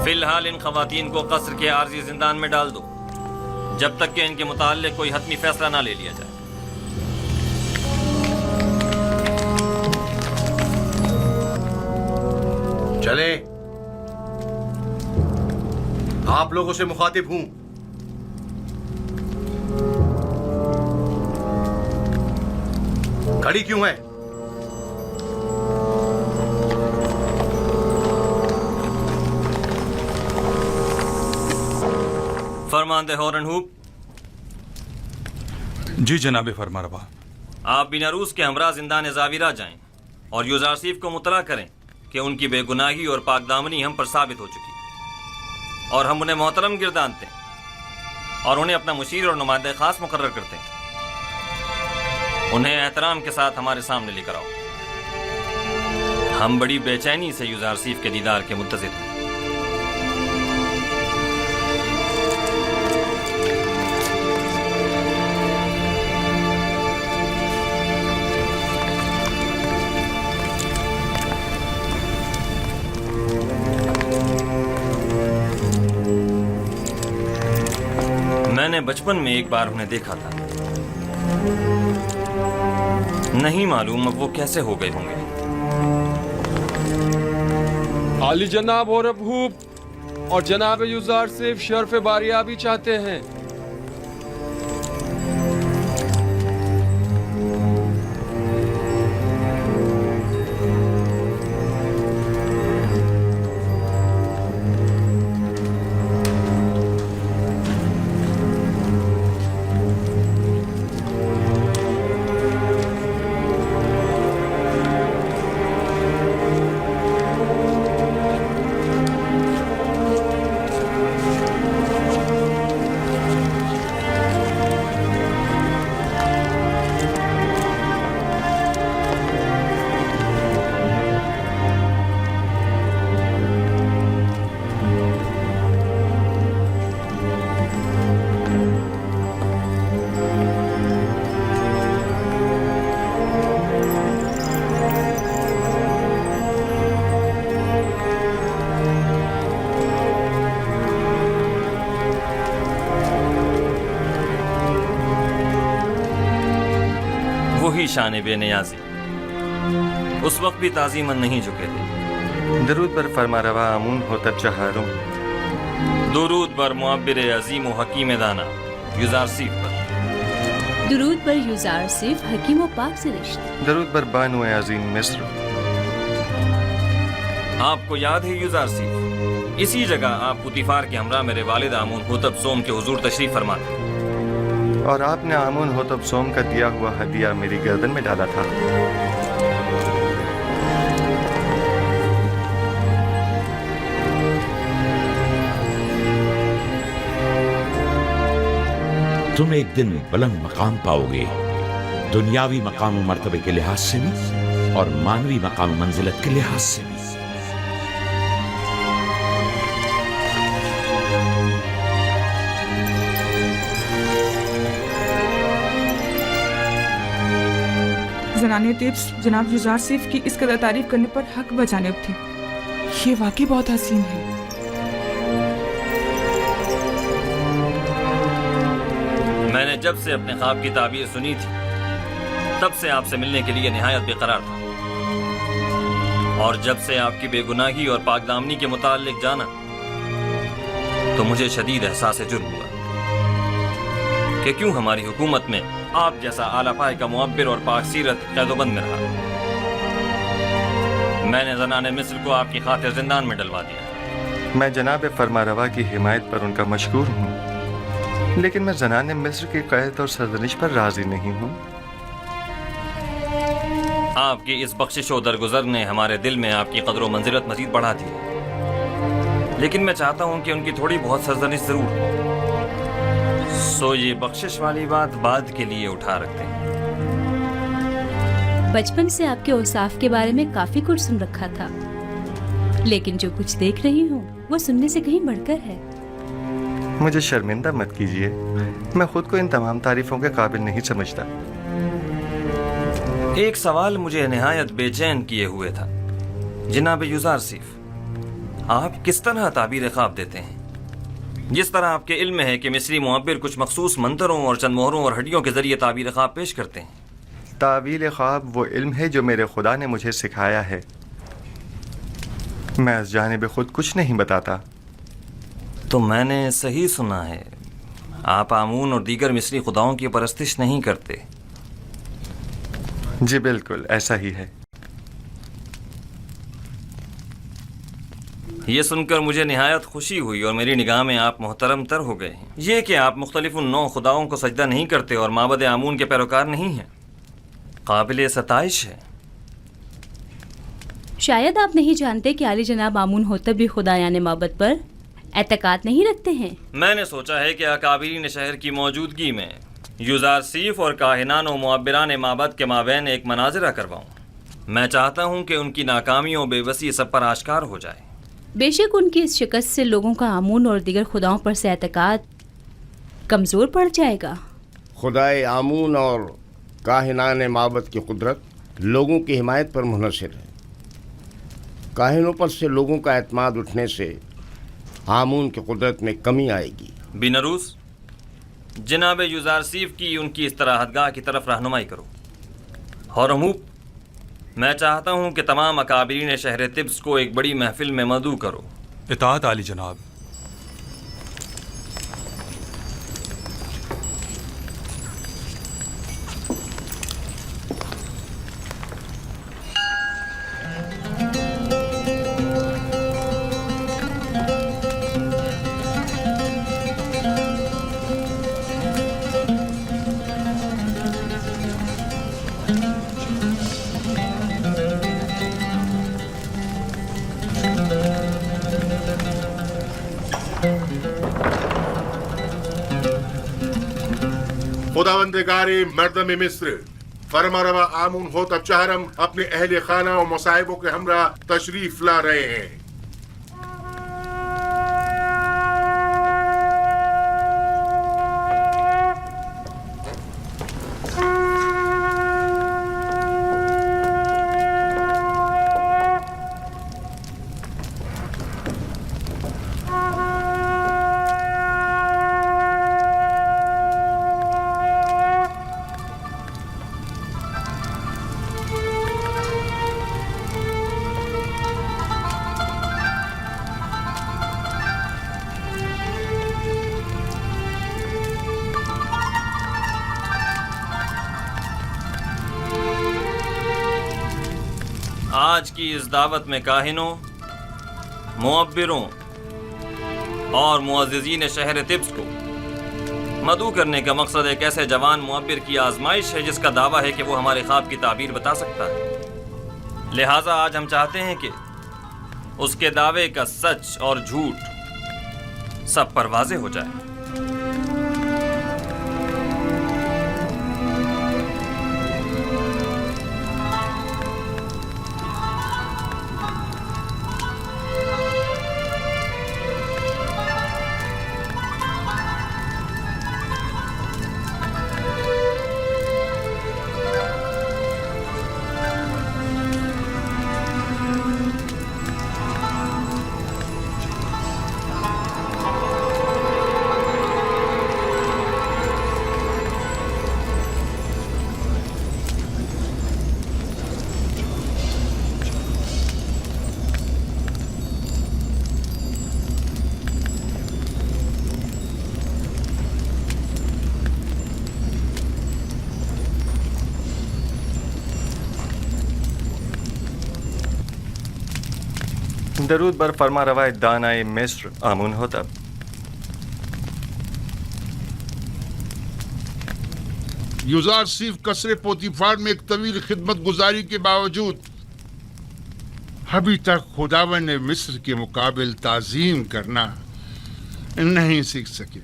[SPEAKER 6] फिलहाल इन खवातीन को कस्र के आर्जी जिंदान में डाल दो, जब तक कि इनके मुताल्लिक कोई हतमी फैसला ना ले लिया जाए।
[SPEAKER 3] चले, आप लोगों से मुखातिब हूं। घड़ी क्यों है?
[SPEAKER 6] फरमानदे हॉरनहूप।
[SPEAKER 19] जी जनाब फरमारवा।
[SPEAKER 6] आप बिनारूस के हमरा जिंदान ज़ाविरा जाएं और युजारसीफ को मुतला करें कि उनकी बेगुनाही और पाकदामनी हम पर साबित हो चुकी और हम उन्हें मोहतरम गिरदानते हैं और उन्हें अपना मुशीर और नुमाइंदा खास मुकर्रर करते हैं। उन्हें एहतराम के साथ हमारे सामने लेकर आओ। हम बड़ी बेचैनी से युजारसीफ के दीदार के मुंतज़िर हैं। मैंने बचपन में एक बार उन्हें देखा था, नहीं मालूम अब वो कैसे हो गए होंगे।
[SPEAKER 20] आली जनाब और अबूब और जनाब युजार सिर्फ शर्फ बारियाबी चाहते हैं।
[SPEAKER 6] वही शान बेनियाजी उस वक्त भी ताज़ीमन नहीं झुके थे।
[SPEAKER 7] दरूद पर फरमारवा आमून होतब चहारों,
[SPEAKER 6] दुरूद पर मुअब्बिर अजीम व हकीम दाना युजार सीफ पर,
[SPEAKER 9] दुरूद पर युजार सिर्फ हकीम व पाक से रिश्ते,
[SPEAKER 7] दरूद पर बानो अजीम मिस्र।
[SPEAKER 6] आपको याद है युजार सीफ, इसी जगह आप कुतिफार के हमरा मेरे वालिद आमून होतब सोम के हुजूर तशरीफ फरमा थे
[SPEAKER 7] और आपने आमून होतब सोम का दिया हुआ हदिया मेरी गर्दन में डाला था।
[SPEAKER 21] तुम एक दिन बुलंद मकाम पाओगे, दुनियावी मकाम मर्तबे के लिहाज से भी और मानवी मकाम मंजिलत के लिहाज से भी।
[SPEAKER 12] ज़नाने तिब्स जनाब युजार सिफ की इस कदर तारीफ करने पर हक बजानिब थी। ये वाकई बहुत हसीन है।
[SPEAKER 6] मैंने जब से अपने ख्वाब की ताबीर सुनी थी तब से आपसे मिलने के लिए निहायत बेकरार था, और जब से आपकी बेगुनाही और पाकदामनी के मुताल्लिक जाना तो मुझे शदीद एहसास जुर्म हुआ कि क्यों हमारी हुकूमत में आप जैसा आला पाए का मुअब्बिर और पाक सीरत कैदोबंद में रहा। मैंने ज़नाने मिस्र को आपकी खातिर जिंदान में डलवा दिया।
[SPEAKER 7] मैं जनाब फरमारवा की हिमायत पर उनका मशकूर हूँ, लेकिन मैं ज़नाने मिस्र की क़ैद और सरजनिश पर राजी नहीं हूँ।
[SPEAKER 6] आपकी इस बख्शिश और दरगुजर ने हमारे दिल में आपकी कदर व मंजिलत मजीद बढ़ा दी, लेकिन मैं चाहता हूँ कि उनकी थोड़ी बहुत सरजनिश जरूर हो। सो ये बख्शिश वाली बात बाद के लिए उठा रखते हैं।
[SPEAKER 9] बचपन से आपके औसाफ के बारे में काफी कुछ सुन रखा था, लेकिन जो कुछ देख रही हूँ वो सुनने से कहीं बढ़कर है।
[SPEAKER 7] मुझे शर्मिंदा मत कीजिए, मैं खुद को इन तमाम तारीफों के काबिल नहीं समझता।
[SPEAKER 6] एक सवाल मुझे निहायत बेचैन किए हुए था। जनाब युजार सिफ, आप किस तरह ताबीर ख्वाब देते हैं? जिस तरह आपके इल्म है कि मिस्री मुअब्बिर कुछ मखसूस मंतरों और चंद मोहरों और हड्डियों के जरिए ताबीर ख्वाब पेश करते हैं।
[SPEAKER 7] ताबीर ख्वाब वो इल्म है जो मेरे खुदा ने मुझे सिखाया है। मैं इस जानिब खुद कुछ नहीं बताता।
[SPEAKER 6] तो मैंने सही सुना है, आप आमून और दीगर मिस्री खुदाओं की परस्तिश नहीं करते।
[SPEAKER 7] जी बिल्कुल ऐसा ही है।
[SPEAKER 6] ये सुनकर मुझे निहायत खुशी हुई और मेरी निगाह में आप मोहतरम तर हो गए हैं। ये कि आप मुख्तलिफ उन 9 खुदाओं को सजदा नहीं करते और माबद आमून के पैरोकार नहीं हैं, काबिल सताइश है।
[SPEAKER 9] शायद आप नहीं जानते कि आली जनाब आमून होतब भी खुदा यानी माबद पर एतकाद नहीं रखते हैं।
[SPEAKER 6] मैंने सोचा है कि अकाबिरीन शहर की मौजूदगी में युज़ारसीफ और काहिनान और मुअब्बिरान माबद के माबैन एक मनाजरा करवाऊँ। मैं चाहता हूँ कि उनकी नाकामी और बेबसी सब पर आश्कार हो जाए।
[SPEAKER 9] बेशक उनकी इस शिकस्त से लोगों का आमून और दीगर खुदाओं पर से एतकाद कमज़ोर पड़ जाएगा।
[SPEAKER 11] खुदाए आमून और काहिनान माबद की कुदरत लोगों की हिमायत पर मुनहसर है। काहिनों पर से लोगों का एतमाद उठने से आमून की कुदरत में कमी आएगी।
[SPEAKER 6] बिनरूस, जनाब युज़ारसीफ की उनकी इस्तराहतगाह की तरफ रहनुमाई करो। हौरमूप, मैं चाहता हूँ कि तमाम अकाबिरीन शहर तिब्स को एक बड़ी महफिल में मदऊ करो।
[SPEAKER 19] इताअत आली जनाब।
[SPEAKER 3] खुदावंदगारे मर्दम मिस्र फरमारवा आमून होतब चहरम अपने अहले खाना और मसाइबों के हमरा तशरीफ ला रहे हैं।
[SPEAKER 6] आज की इस दावत में काहिनों, मुअब्बिरों और मुअज़्ज़िज़ीन शहर तिब्स को मदऊ करने का मकसद एक ऐसे जवान मुअब्बिर की आजमाइश है जिसका दावा है कि वो हमारे ख्वाब की ताबीर बता सकता है। लिहाजा आज हम चाहते हैं कि उसके दावे का सच और झूठ सब पर वाज़ेह हो जाए।
[SPEAKER 7] दरूद बर फरमा रवायत दानाए मिस्र आमून होतब।
[SPEAKER 2] युज़ारसीफ कसरे पोतीफार में एक तवील खिदमत गुजारी के बावजूद अभी तक खुदावन ने मिस्र के मुकाबिल ताज़ीम करना नहीं सीख सके।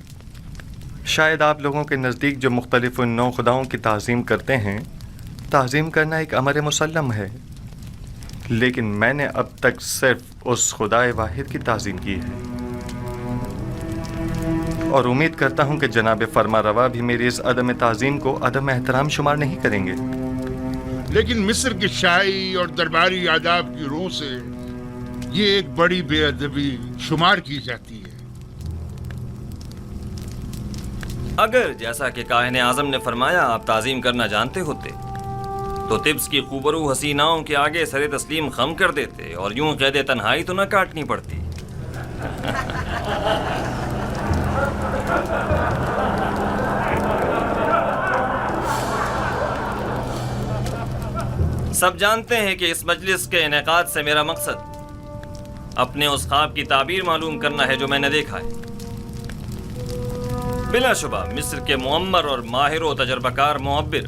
[SPEAKER 7] शायद आप लोगों के नज़दीक जो मुख्तलिफ उन 9 खुदाओं की ताज़ीम करते हैं, ताज़ीम करना एक अमर मुसल्लम है, लेकिन मैंने अब तक सिर्फ उस खुदाए वाहिद की ताज़ीम की है और उम्मीद करता हूँ कि जनाब फरमा रवा भी मेरी इस अदम ताज़ीम को अदम एहतराम शुमार नहीं करेंगे।
[SPEAKER 2] लेकिन मिस्र की शाही और दरबारी आदाब की रूह से ये एक बड़ी बेअदबी शुमार की जाती है।
[SPEAKER 6] अगर जैसा कि काहिन आज़म ने फरमाया आप ताज़ीम करना जानते होते तो तिब्स की खूबरू हसीनाओं के आगे सरे तस्लीम खम कर देते और यूं कैद तन्हाई तो न काटनी पड़ती। سب جانتے ہیں کہ اس مجلس کے انعقاد سے میرا مقصد اپنے اس خواب کی تعبیر معلوم کرنا ہے جو میں نے دیکھا ہے۔ بلا شبہ مصر کے معمر اور ماہر و تجربہ کار معبر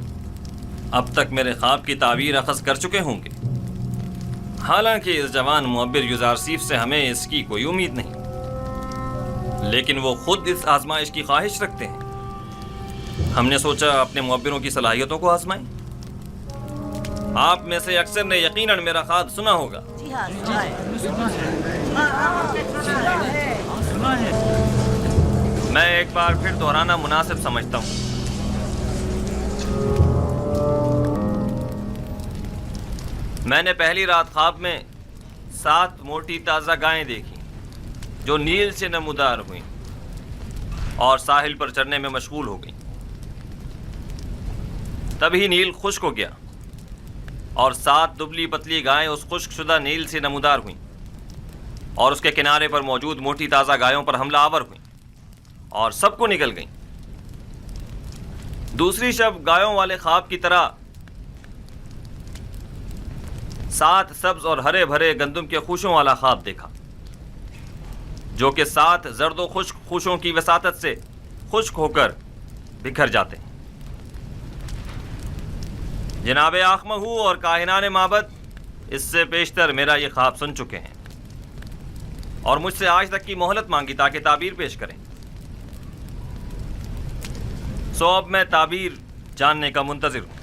[SPEAKER 6] اب تک میرے خواب کی تعبیر اخذ کر چکے ہوں گے، حالانکہ اس جوان معبر یوزارسیف سے ہمیں اس کی کوئی امید نہیں، لیکن وہ خود اس آزمائش کی خواہش رکھتے ہیں۔ ہم نے سوچا اپنے معبروں کی صلاحیتوں کو آزمائیں۔ آپ میں سے اکثر نے یقیناً میرا خواب سنا ہوگا۔ میں ایک بار پھر دہرانا مناسب سمجھتا ہوں۔ میں نے پہلی رات خواب میں 7 موٹی تازہ گائیں دیکھی جو نیل سے نمودار ہوئیں اور ساحل پر چرنے میں مشغول ہو گئیں۔ تبھی نیل خشک ہو گیا اور 7 دبلی پتلی گائیں اس خشک شدہ نیل سے نمودار ہوئیں اور اس کے کنارے پر موجود موٹی تازہ گایوں پر حملہ آور ہوئیں اور سب کو نگل گئیں۔ دوسری شب گایوں والے خواب کی طرح 7 سبز اور ہرے بھرے گندم کے خوشوں والا خواب دیکھا جو کہ 7 زرد و خشک خوشوں کی وساطت سے خشک ہو کر بکھر جاتے ہیں۔ جناب آخمہو اور کاہنان معبد اس سے پیشتر میرا یہ خواب سن چکے ہیں اور مجھ سے آج تک کی مہلت مانگی تاکہ تعبیر پیش کریں۔ سو اب میں تعبیر جاننے کا منتظر ہوں۔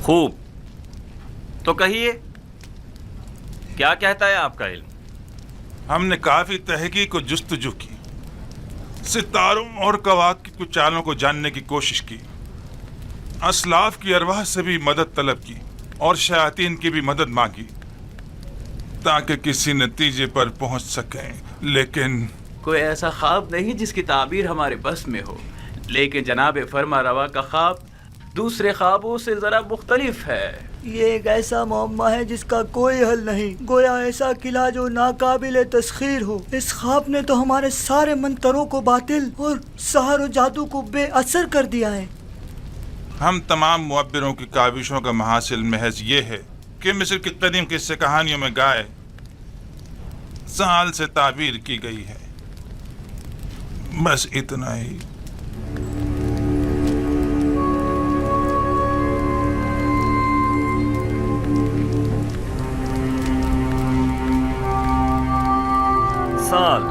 [SPEAKER 6] خوب، تو کہیے کیا کہتا ہے آپ کا علم؟
[SPEAKER 19] ہم نے کافی تحقیق و جستجو کی، ستاروں اور کواکب کی چالوں کو جاننے کی کوشش کی، اسلاف کی ارواح سے بھی مدد طلب کی اور شیاطین کی بھی مدد مانگی تاکہ کسی نتیجے پر پہنچ سکیں، لیکن
[SPEAKER 10] کوئی ایسا خواب نہیں جس کی تعبیر ہمارے بس میں ہو۔ لیکن جناب فرما روا کا خواب دوسرے خوابوں سے ذرا مختلف ہے۔
[SPEAKER 13] یہ ایک ایسا معمہ ہے جس کا کوئی حل نہیں، گویا ایسا قلعہ جو ناقابل تسخیر ہو۔ اس خواب نے تو ہمارے سارے منتروں کو باطل اور سحر و جادو کو بے اثر کر دیا ہے۔
[SPEAKER 19] ہم تمام معبروں کی کاوشوں کا محاصل محض یہ ہے کہ مصر کی قدیم قصے کہانیوں میں گائے سال سے تعبیر کی گئی ہے، بس اتنا ہی۔
[SPEAKER 6] سال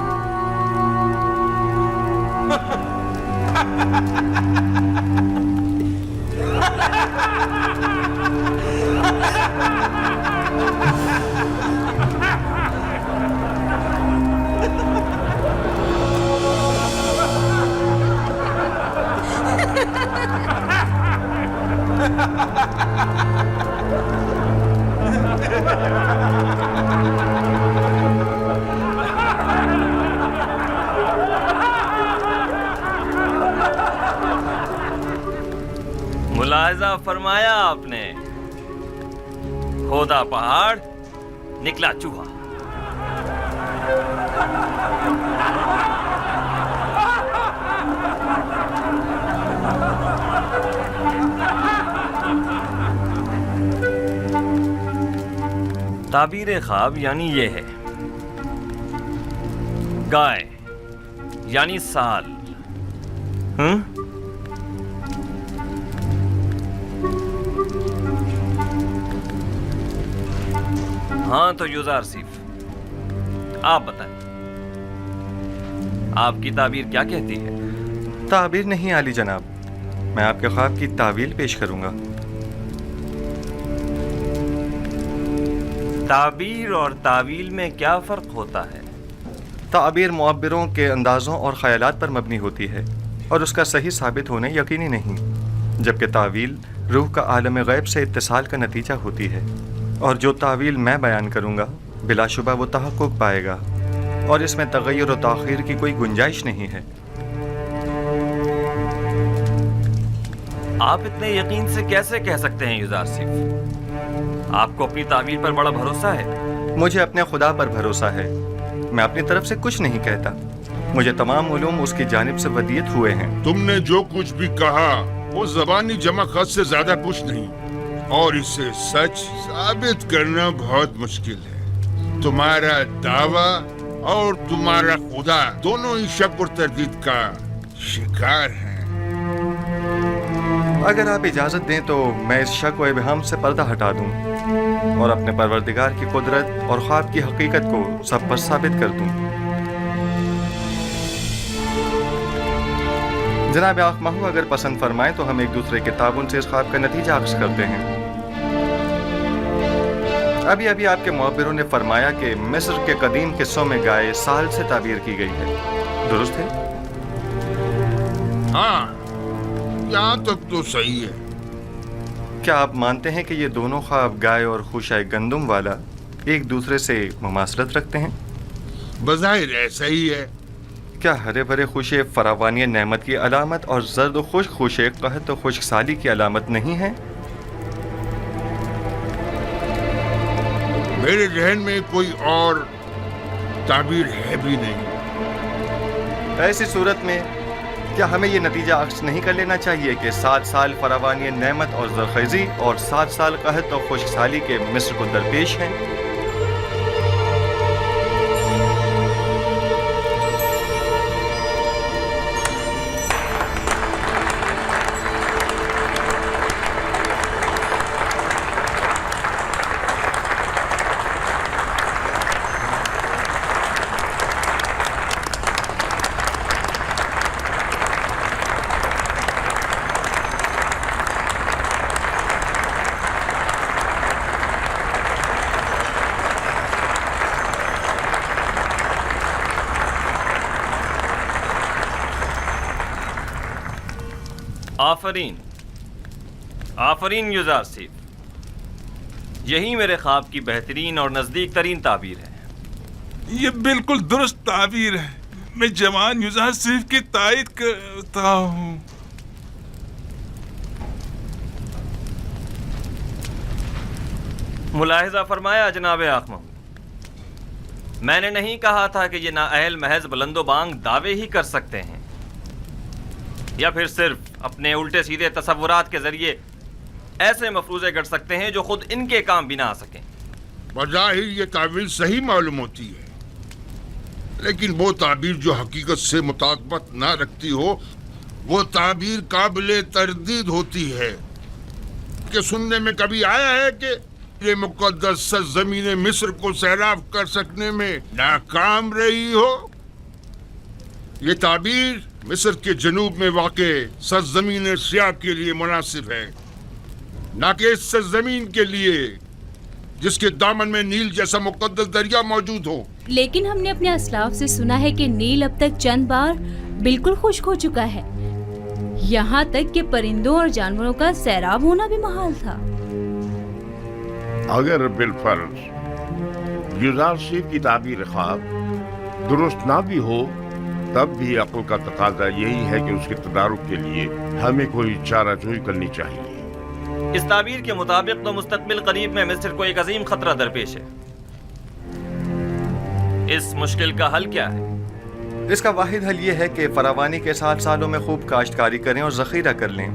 [SPEAKER 6] ملاحظہ فرمایا آپ نے، کھودا پہاڑ نکلا چوہا۔ تعبیر خواب یعنی یہ ہے، گائے یعنی سال، ہاں تو یوزار سیف آپ بتائیں، آپ کی تعبیر کیا کہتی ہے؟
[SPEAKER 7] تعبیر نہیں عالی جناب، میں آپ کے خواب کی تعویل پیش کروں گا۔
[SPEAKER 6] تعبیر اور تعویل میں کیا فرق ہوتا ہے؟
[SPEAKER 7] تعبیر معبروں کے اندازوں اور خیالات پر مبنی ہوتی ہے اور اس کا صحیح ثابت ہونا یقینی نہیں، جبکہ تعویل روح کا عالم غیب سے اتصال کا نتیجہ ہوتی ہے، اور جو تعویل میں بیان کروں گا بلا شبہ وہ تحقق پائے گا، اور اس میں تغیر و تاخیر کی کوئی گنجائش نہیں ہے۔
[SPEAKER 6] آپ اتنے یقین سے کیسے کہہ سکتے ہیں یوزار سیف؟ آپ کو اپنی تعبیر پر بڑا بھروسہ ہے؟
[SPEAKER 7] مجھے اپنے خدا پر بھروسہ ہے، میں اپنی طرف سے کچھ نہیں کہتا، مجھے تمام علوم اس کی جانب سے ودیت ہوئے ہیں۔
[SPEAKER 2] تم نے جو کچھ بھی کہا وہ زبانی جمع خط سے زیادہ کچھ نہیں، اور اسے سچ ثابت کرنا بہت مشکل ہے۔ تمہارا دعویٰ اور تمہارا خدا دونوں ہی شک اور تردید کا شکار ہیں۔
[SPEAKER 7] اگر آپ اجازت دیں تو میں اس شک و ابہام سے پردہ ہٹا دوں اور اپنے پروردگار کی قدرت اور خواب کی حقیقت کو سب پر ثابت کر دوں۔ جناب آنکھ ماہو اگر پسند فرمائیں تو ہم ایک دوسرے کے تعاون سے اس خواب کا نتیجہ اخذ کرتے ہیں۔ ابھی آپ کے معبروں نے فرمایا کہ مصر کے قدیم قصوں میں گائے سال سے تعبیر کی گئی ہے، درست ہے؟
[SPEAKER 2] ہاں، یہاں تک تو صحیح ہے۔
[SPEAKER 7] کیا آپ مانتے ہیں کہ یہ دونوں خواب گائے اور خوشہ گندم والا ایک دوسرے سے مماثلت رکھتے ہیں؟
[SPEAKER 2] بظاہر ایسا ہی ہے۔
[SPEAKER 7] کیا ہرے بھرے خوشے فراوانی نعمت کی علامت اور زرد و خشک خوشے قحط و خشک سالی کی علامت نہیں ہیں؟
[SPEAKER 2] میرے ذہن میں کوئی اور تعبیر ہے بھی نہیں۔
[SPEAKER 7] ایسی صورت میں کیا ہمیں یہ نتیجہ اخذ نہیں کر لینا چاہیے کہ 7 سال فراوانی نعمت اور زرخیزی اور 7 سال قحط اور خشک سالی کے مصر کو درپیش ہیں؟
[SPEAKER 6] آفرین یوزار سیف، یہی میرے خواب کی بہترین اور نزدیک ترین تعبیر ہے۔
[SPEAKER 19] یہ بالکل درست تعبیر ہے، میں جوان یوزار سیف کی تائید کرتا ہوں۔
[SPEAKER 6] ملاحظہ فرمایا جناب آنکھ ماہو، میں نے نہیں کہا تھا کہ یہ نااہل محض بلند و بانگ دعوے ہی کر سکتے ہیں یا پھر صرف اپنے الٹے سیدھے تصورات کے ذریعے ایسے مفروضے گڑھ سکتے ہیں جو خود ان کے کام بھی نہ آ سکیں۔
[SPEAKER 2] بظاہر یہ تعبیر صحیح معلوم ہوتی ہے، لیکن وہ تعبیر جو حقیقت سے مطابقت نہ رکھتی ہو وہ تعبیر قابل تردید ہوتی ہے۔ کہ سننے میں کبھی آیا ہے کہ یہ مقدس سرزمین مصر کو سیراب کر سکنے میں ناکام رہی ہو؟ یہ تعبیر مصر کے جنوب میں واقع سرزمین سیاہ کے لیے مناسب ہے، نہ کہ اس سرزمین کے لیے جس کے دامن میں نیل جیسا مقدس دریا موجود ہو۔
[SPEAKER 9] लेकिन हमने अपने असलाफ से सुना है कि नील अब तक चंद बार बिल्कुल खुश्क हो चुका है, यहाँ तक कि परिंदों और जानवरों का सैराब होना भी मुहाल था।
[SPEAKER 11] अगर बिलफर्ज युजारसीफ की ताबीर ख्वाब दुरुस्त ना भी हो, तब भी अक्ल का तकाजा यही है कि उसके तदारुक के लिए हमें कोई चाराजोई करनी चाहिए।
[SPEAKER 6] इस ताबीर के मुताबिक तो मुस्तकबिल करीब में मिस्र को एक अजीम खतरा दरपेश है। इस मुश्किल का हल क्या है?
[SPEAKER 7] इसका वाहिद हल ये है कि फरावानी के 7 सालों में खूब काश्तकारी करें और ज़ख़ीरा कर लें,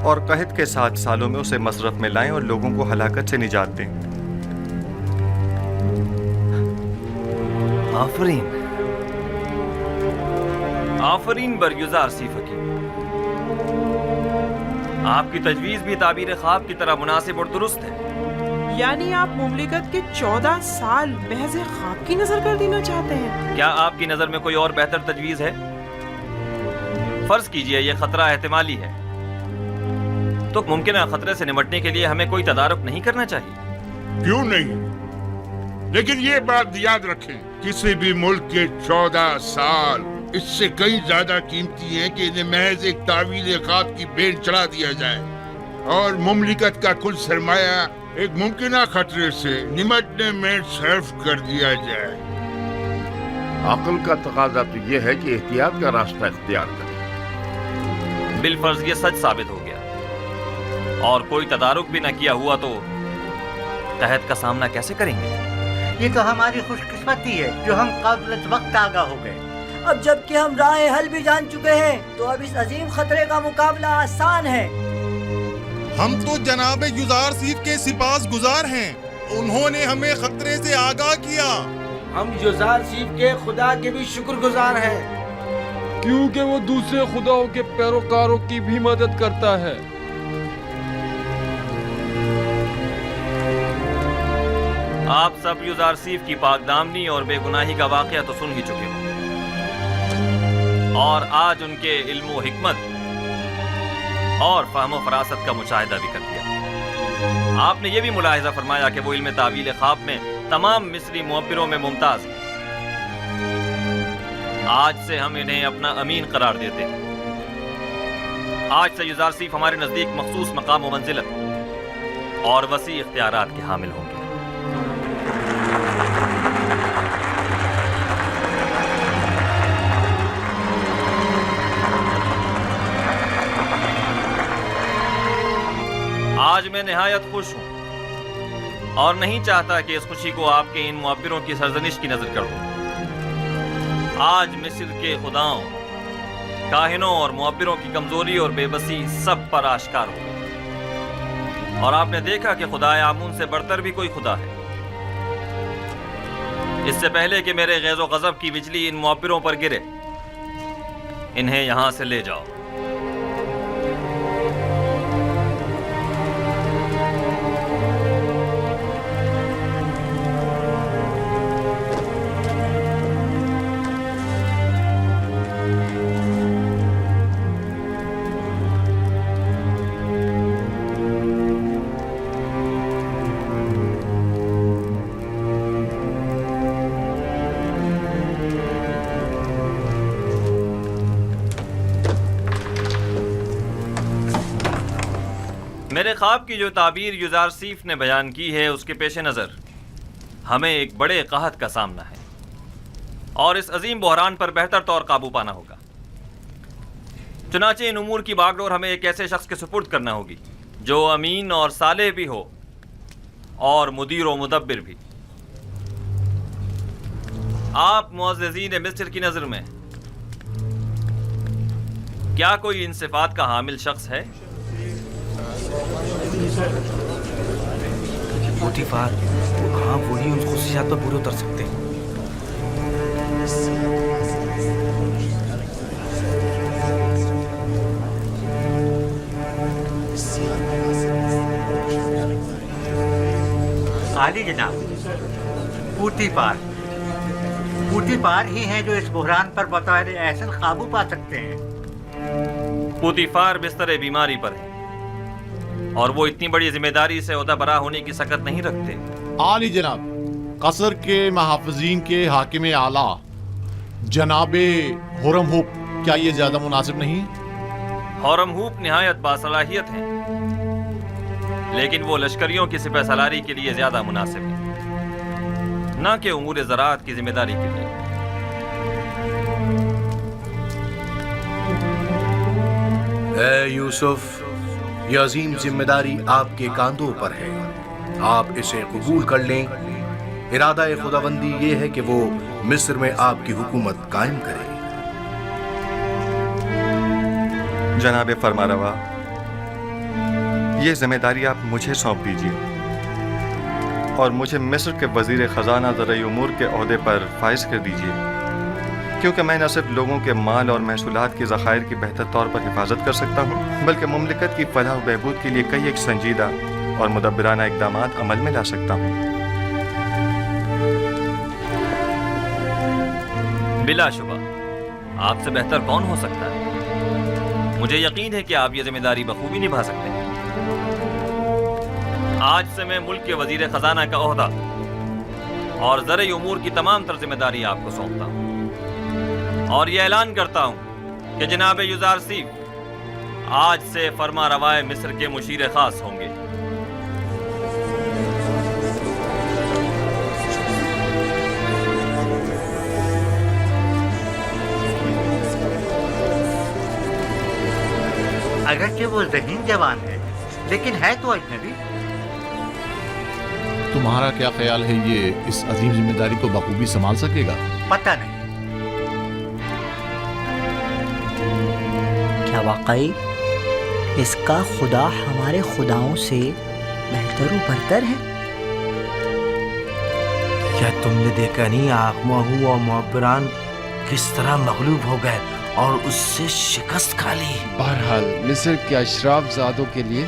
[SPEAKER 7] और कहत के 7 सालों में उसे मसरफ में लाएं और लोगों को हलाकत से निजात दें।
[SPEAKER 6] आफरीन आफरीन बर युजारसीफ हकीम, आपकी तजवीज़ भी ताबीर ख्वाब की तरह मुनासिब और दुरुस्त है।
[SPEAKER 17] यानी आप मुमलिकत के 14 साल महज ख्वाब की नजर कर देना चाहते हैं?
[SPEAKER 6] क्या आपकी नजर में कोई और बेहतर तजवीज़ है? फर्ज कीजिए ये खतरा एहतिमाली है, तो मुमकिन है खतरे से निपटने के लिए हमें कोई तदारुक नहीं करना चाहिए?
[SPEAKER 2] क्यों नहीं, लेकिन ये बात याद रखें, किसी भी मुल्क के 14 साल इससे कई ज्यादा कीमती हैं कि इन्हें महज एक तावील ख्वाब की बेन चढ़ा दिया जाए और मुमलिकत का कुल सरमाया एक मुमकिना खतरे से निपटने में सर्फ कर दिया जाए।
[SPEAKER 11] अक्ल का तकाजा तो ये है कि एहतियात का रास्ता इख्तियार करें।
[SPEAKER 6] बिलफर्ज ये सच साबित हो गया, और कोई तदारुक भी न किया हुआ तो कहत का सामना कैसे करेंगे?
[SPEAKER 13] ये तो हमारी खुशकिस्मती है जो हम क़ब्ल वक्त आगाह हो गए। अब जबकि हम राह हल भी जान चुके हैं, तो अब इस अजीम खतरे का मुकाबला आसान है।
[SPEAKER 8] हम तो जनाब युजारसीफ के सिपास गुजार हैं, उन्होंने हमें खतरे से आगाह किया।
[SPEAKER 11] हम युजारसीफ के खुदा के भी शुक्रगुजार हैं,
[SPEAKER 20] क्योंकि वो दूसरे खुदाओं के पैरोकारों की भी मदद करता है।
[SPEAKER 6] आप सब युजारसीफ की पाकदामनी और बेगुनाही का वाकया तो सुन ही चुके हो, और आज उनके इल्म व हिकमत और फहम फरासत का मुशाहिदा भी कर लिया। आपने ये भी मुलाहिजा फरमाया कि वो इल्म तावील ख्वाब में तमाम मिस्री मुअब्बिरों में मुमताज हैं। आज से हम इन्हें अपना अमीन करार देते हैं। आज से युजारसीफ हमारे नज़दीक मखसूस मकाम व मंजिलत और वसी इख्तियारात के हामिल होंगे। आज मैं निहायत खुश हूँ और नहीं चाहता कि इस खुशी को आपके इन मुअब्बिरों की सरजनिश की नजर कर दूं। आज मिस्र के खुदाओं, काहिनों और मुअब्बिरों की कमजोरी और बेबसी सब पर आश्कार हो गई, और आपने देखा कि खुदाए आमून से बढ़कर भी कोई खुदा है। इससे पहले कि मेरे गैज़ो गज़ब की बिजली इन मुअब्बिरों पर गिरे, इन्हें यहां से ले जाओ। मेरे ख्वाब की जो ताबीर युजारसीफ ने बयान की है, उसके पेश नज़र हमें एक बड़े कहत का सामना है, और इस अजीम बहरान पर बेहतर तौर काबू पाना होगा। चुनाचे इन उमूर की बागडोर हमें एक ऐसे शख्स के सुपुर्द करना होगी जो अमीन और सालेह भी हो और मुदीर व मुदब्बिर भी। आप मुअज़्ज़िज़ीन मिस्र की नज़र में क्या कोई इन सिफात का हामिल शख्स है?
[SPEAKER 5] पोतीफार, हाँ वही उन खुशियात पर पूरे उतर सकते हैं।
[SPEAKER 10] आली जनाब, पूतीफार ही हैं जो इस बुहरान पर बतौर एहसन काबू पा सकते हैं।
[SPEAKER 6] पूतीफार बिस्तर बीमारी पर है, और वो इतनी बड़ी जिम्मेदारी से ओहदा बरा होने की सकत नहीं रखते।
[SPEAKER 8] आली जनाब,
[SPEAKER 1] قصر کے محافظین کے حاکم اعلیٰ جناب حرم ہوپ، کیا یہ زیادہ مناسب نہیں؟
[SPEAKER 6] حرم ہوپ نہایت باصلاحیت ہیں، لیکن وہ لشکریوں کی سپہ سالاری کے لیے زیادہ مناسب ہیں، نہ کہ امور زراعت کی ذمہ داری کے لیے۔
[SPEAKER 22] اے یوسف، یہ عظیم ذمہ داری آپ کے کاندھوں پر ہے، آپ اسے قبول کر لیں۔ ارادہ خداوندی یہ ہے کہ وہ مصر میں آپ کی حکومت قائم کرے۔
[SPEAKER 7] جناب فرمانروا، یہ ذمہ داری آپ مجھے سونپ دیجیے اور مجھے مصر کے وزیر خزانہ زرعی امور کے عہدے پر فائز کر دیجیے، کیونکہ میں نہ صرف لوگوں کے مال اور محصولات کے ذخائر کی بہتر طور پر حفاظت کر سکتا ہوں، بلکہ مملکت کی فلاح و بہبود کے لیے کئی ایک سنجیدہ اور مدبرانہ اقدامات عمل میں لا سکتا ہوں۔
[SPEAKER 6] بلا شبہ آپ سے بہتر کون ہو سکتا ہے؟ مجھے یقین ہے کہ آپ یہ ذمہ داری بخوبی نبھا سکتے ہیں۔ آج سے میں ملک کے وزیر خزانہ کا عہدہ اور زرعی امور کی تمام تر ذمہ داری آپ کو سونپتا ہوں، اور یہ اعلان کرتا ہوں کہ جناب یوزارسیف آج سے فرما روائے مصر کے مشیر خاص ہوں گے۔
[SPEAKER 23] اگرچہ وہ ذہین جوان ہے، لیکن ہے تو اجنبی۔
[SPEAKER 1] تمہارا کیا خیال ہے، یہ اس عظیم ذمہ داری کو بخوبی سنبھال سکے گا؟
[SPEAKER 23] پتہ نہیں۔
[SPEAKER 13] کیا واقعی اس کا خدا ہمارے خداؤں سے بہتر و برتر ہے؟
[SPEAKER 22] کیا تم نے دیکھا نہیں آخمہو اور معبران کس طرح مغلوب ہو گئے اور اس سے شکست کھا لی؟
[SPEAKER 20] بہرحال مصر کے اشراف زادوں کے لیے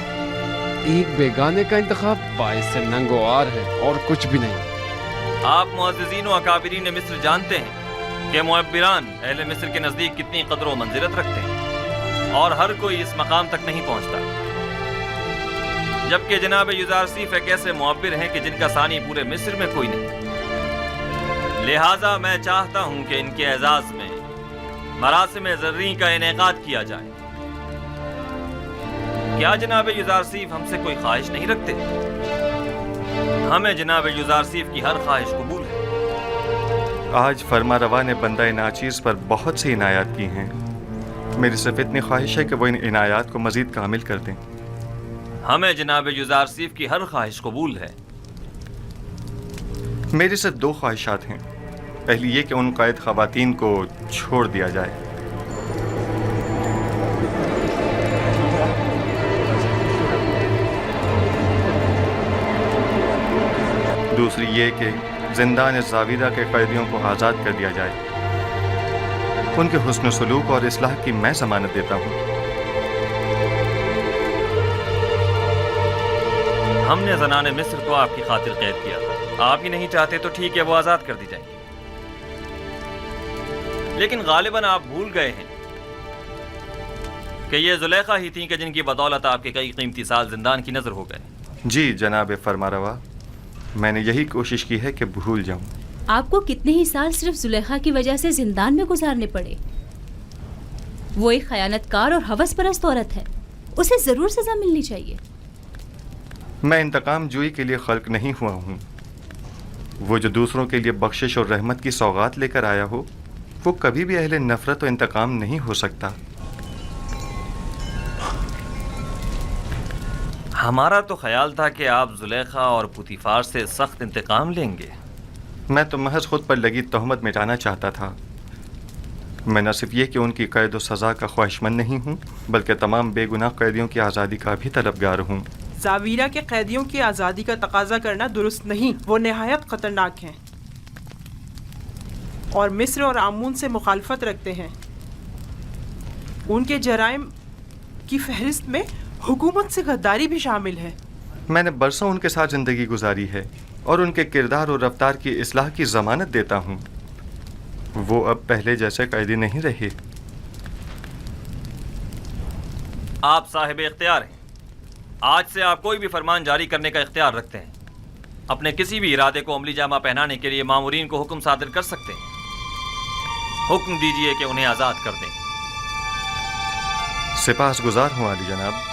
[SPEAKER 20] ایک بیگانے کا انتخاب باعث ننگوار ہے اور کچھ بھی نہیں۔
[SPEAKER 6] آپ معززین و اکابرین مصر جانتے ہیں کہ معبران اہل مصر کے نزدیک کتنی قدر و منزلت رکھتے ہیں، اور ہر کوئی اس مقام تک نہیں پہنچتا، جبکہ جناب یوزارسیف ایک ایسے معبر ہیں کہ جن کا ثانی پورے مصر میں کوئی نہیں۔ لہٰذا میں چاہتا ہوں کہ ان کے اعزاز میں مراسم زرعی کا انعقاد کیا جائے۔ کیا جناب یوزارسیف ہم سے کوئی خواہش نہیں رکھتے؟ ہمیں جناب یوزارسیف کی ہر خواہش قبول ہے۔
[SPEAKER 7] آج فرما روا نے بندہ ناچیز پر بہت سی عنایات کی ہیں، میری صرف اتنی خواہش ہے کہ وہ ان عنایات کو مزید کامل کر دیں۔
[SPEAKER 6] ہمیں جناب یوزارسیف کی ہر خواہش قبول ہے۔
[SPEAKER 7] میری صرف دو خواہشات ہیں، پہلی یہ کہ ان قائد خواتین کو چھوڑ دیا جائے، دوسری یہ کہ زندان زاویدہ کے قیدیوں کو آزاد کر دیا جائے۔ ان کے حسن سلوک اور اصلاح کی میں ضمانت دیتا ہوں۔
[SPEAKER 6] ہم نے زنان مصر کو آپ کی خاطر قید کیا تھا، آپ ہی نہیں چاہتے تو ٹھیک ہے، وہ آزاد کر دی جائیں گی، لیکن غالباً آپ بھول گئے ہیں کہ یہ زلیخا ہی تھیں کہ جن کی بدولت آپ کے کئی قیمتی سال زندان کی نظر ہو گئے۔
[SPEAKER 7] جی جناب فرماروا، میں نے یہی کوشش کی ہے کہ بھول جاؤں۔
[SPEAKER 9] آپ کو کتنے ہی سال صرف زلیخا کی وجہ سے زندان میں گزارنے پڑے؟ وہ ایک خیانت کار اور ہوس پرست عورت ہے، اسے ضرور سزا ملنی چاہیے۔
[SPEAKER 7] میں انتقام جوئی کے لیے خلق نہیں ہوا ہوں۔ وہ جو دوسروں کے لیے بخشش اور رحمت کی سوغات لے کر آیا ہو، وہ کبھی بھی اہل نفرت و انتقام نہیں ہو سکتا۔
[SPEAKER 6] ہمارا تو خیال تھا کہ آپ زلیخا اور پوتیفار سے سخت انتقام لیں گے۔
[SPEAKER 7] میں تو محض خود پر لگی تہمت مٹانا چاہتا تھا۔ میں نہ صرف یہ کہ ان کی قید و سزا کا خواہش مند نہیں ہوں، بلکہ تمام بے گناہ قیدیوں کی آزادی کا بھی طلبگار ہوں۔
[SPEAKER 17] زاویرہ کے قیدیوں کی آزادی کا تقاضا کرنا درست نہیں، وہ نہایت خطرناک ہیں اور مصر اور آمون سے مخالفت رکھتے ہیں۔ ان کے جرائم کی فہرست میں حکومت سے غداری بھی شامل ہے۔
[SPEAKER 7] میں نے برسوں ان کے ساتھ زندگی گزاری ہے اور ان کے کردار اور رفتار کی اصلاح کی ضمانت دیتا ہوں۔ وہ اب پہلے جیسے قیدی نہیں رہے۔
[SPEAKER 6] آپ صاحب اختیار ہیں، آج سے آپ کوئی بھی فرمان جاری کرنے کا اختیار رکھتے ہیں۔ اپنے کسی بھی ارادے کو عملی جامہ پہنانے کے لیے مامورین کو حکم صادر کر سکتے ہیں۔ حکم دیجئے کہ انہیں آزاد کر دیں۔
[SPEAKER 7] سپاس گزار ہوں عالی جناب۔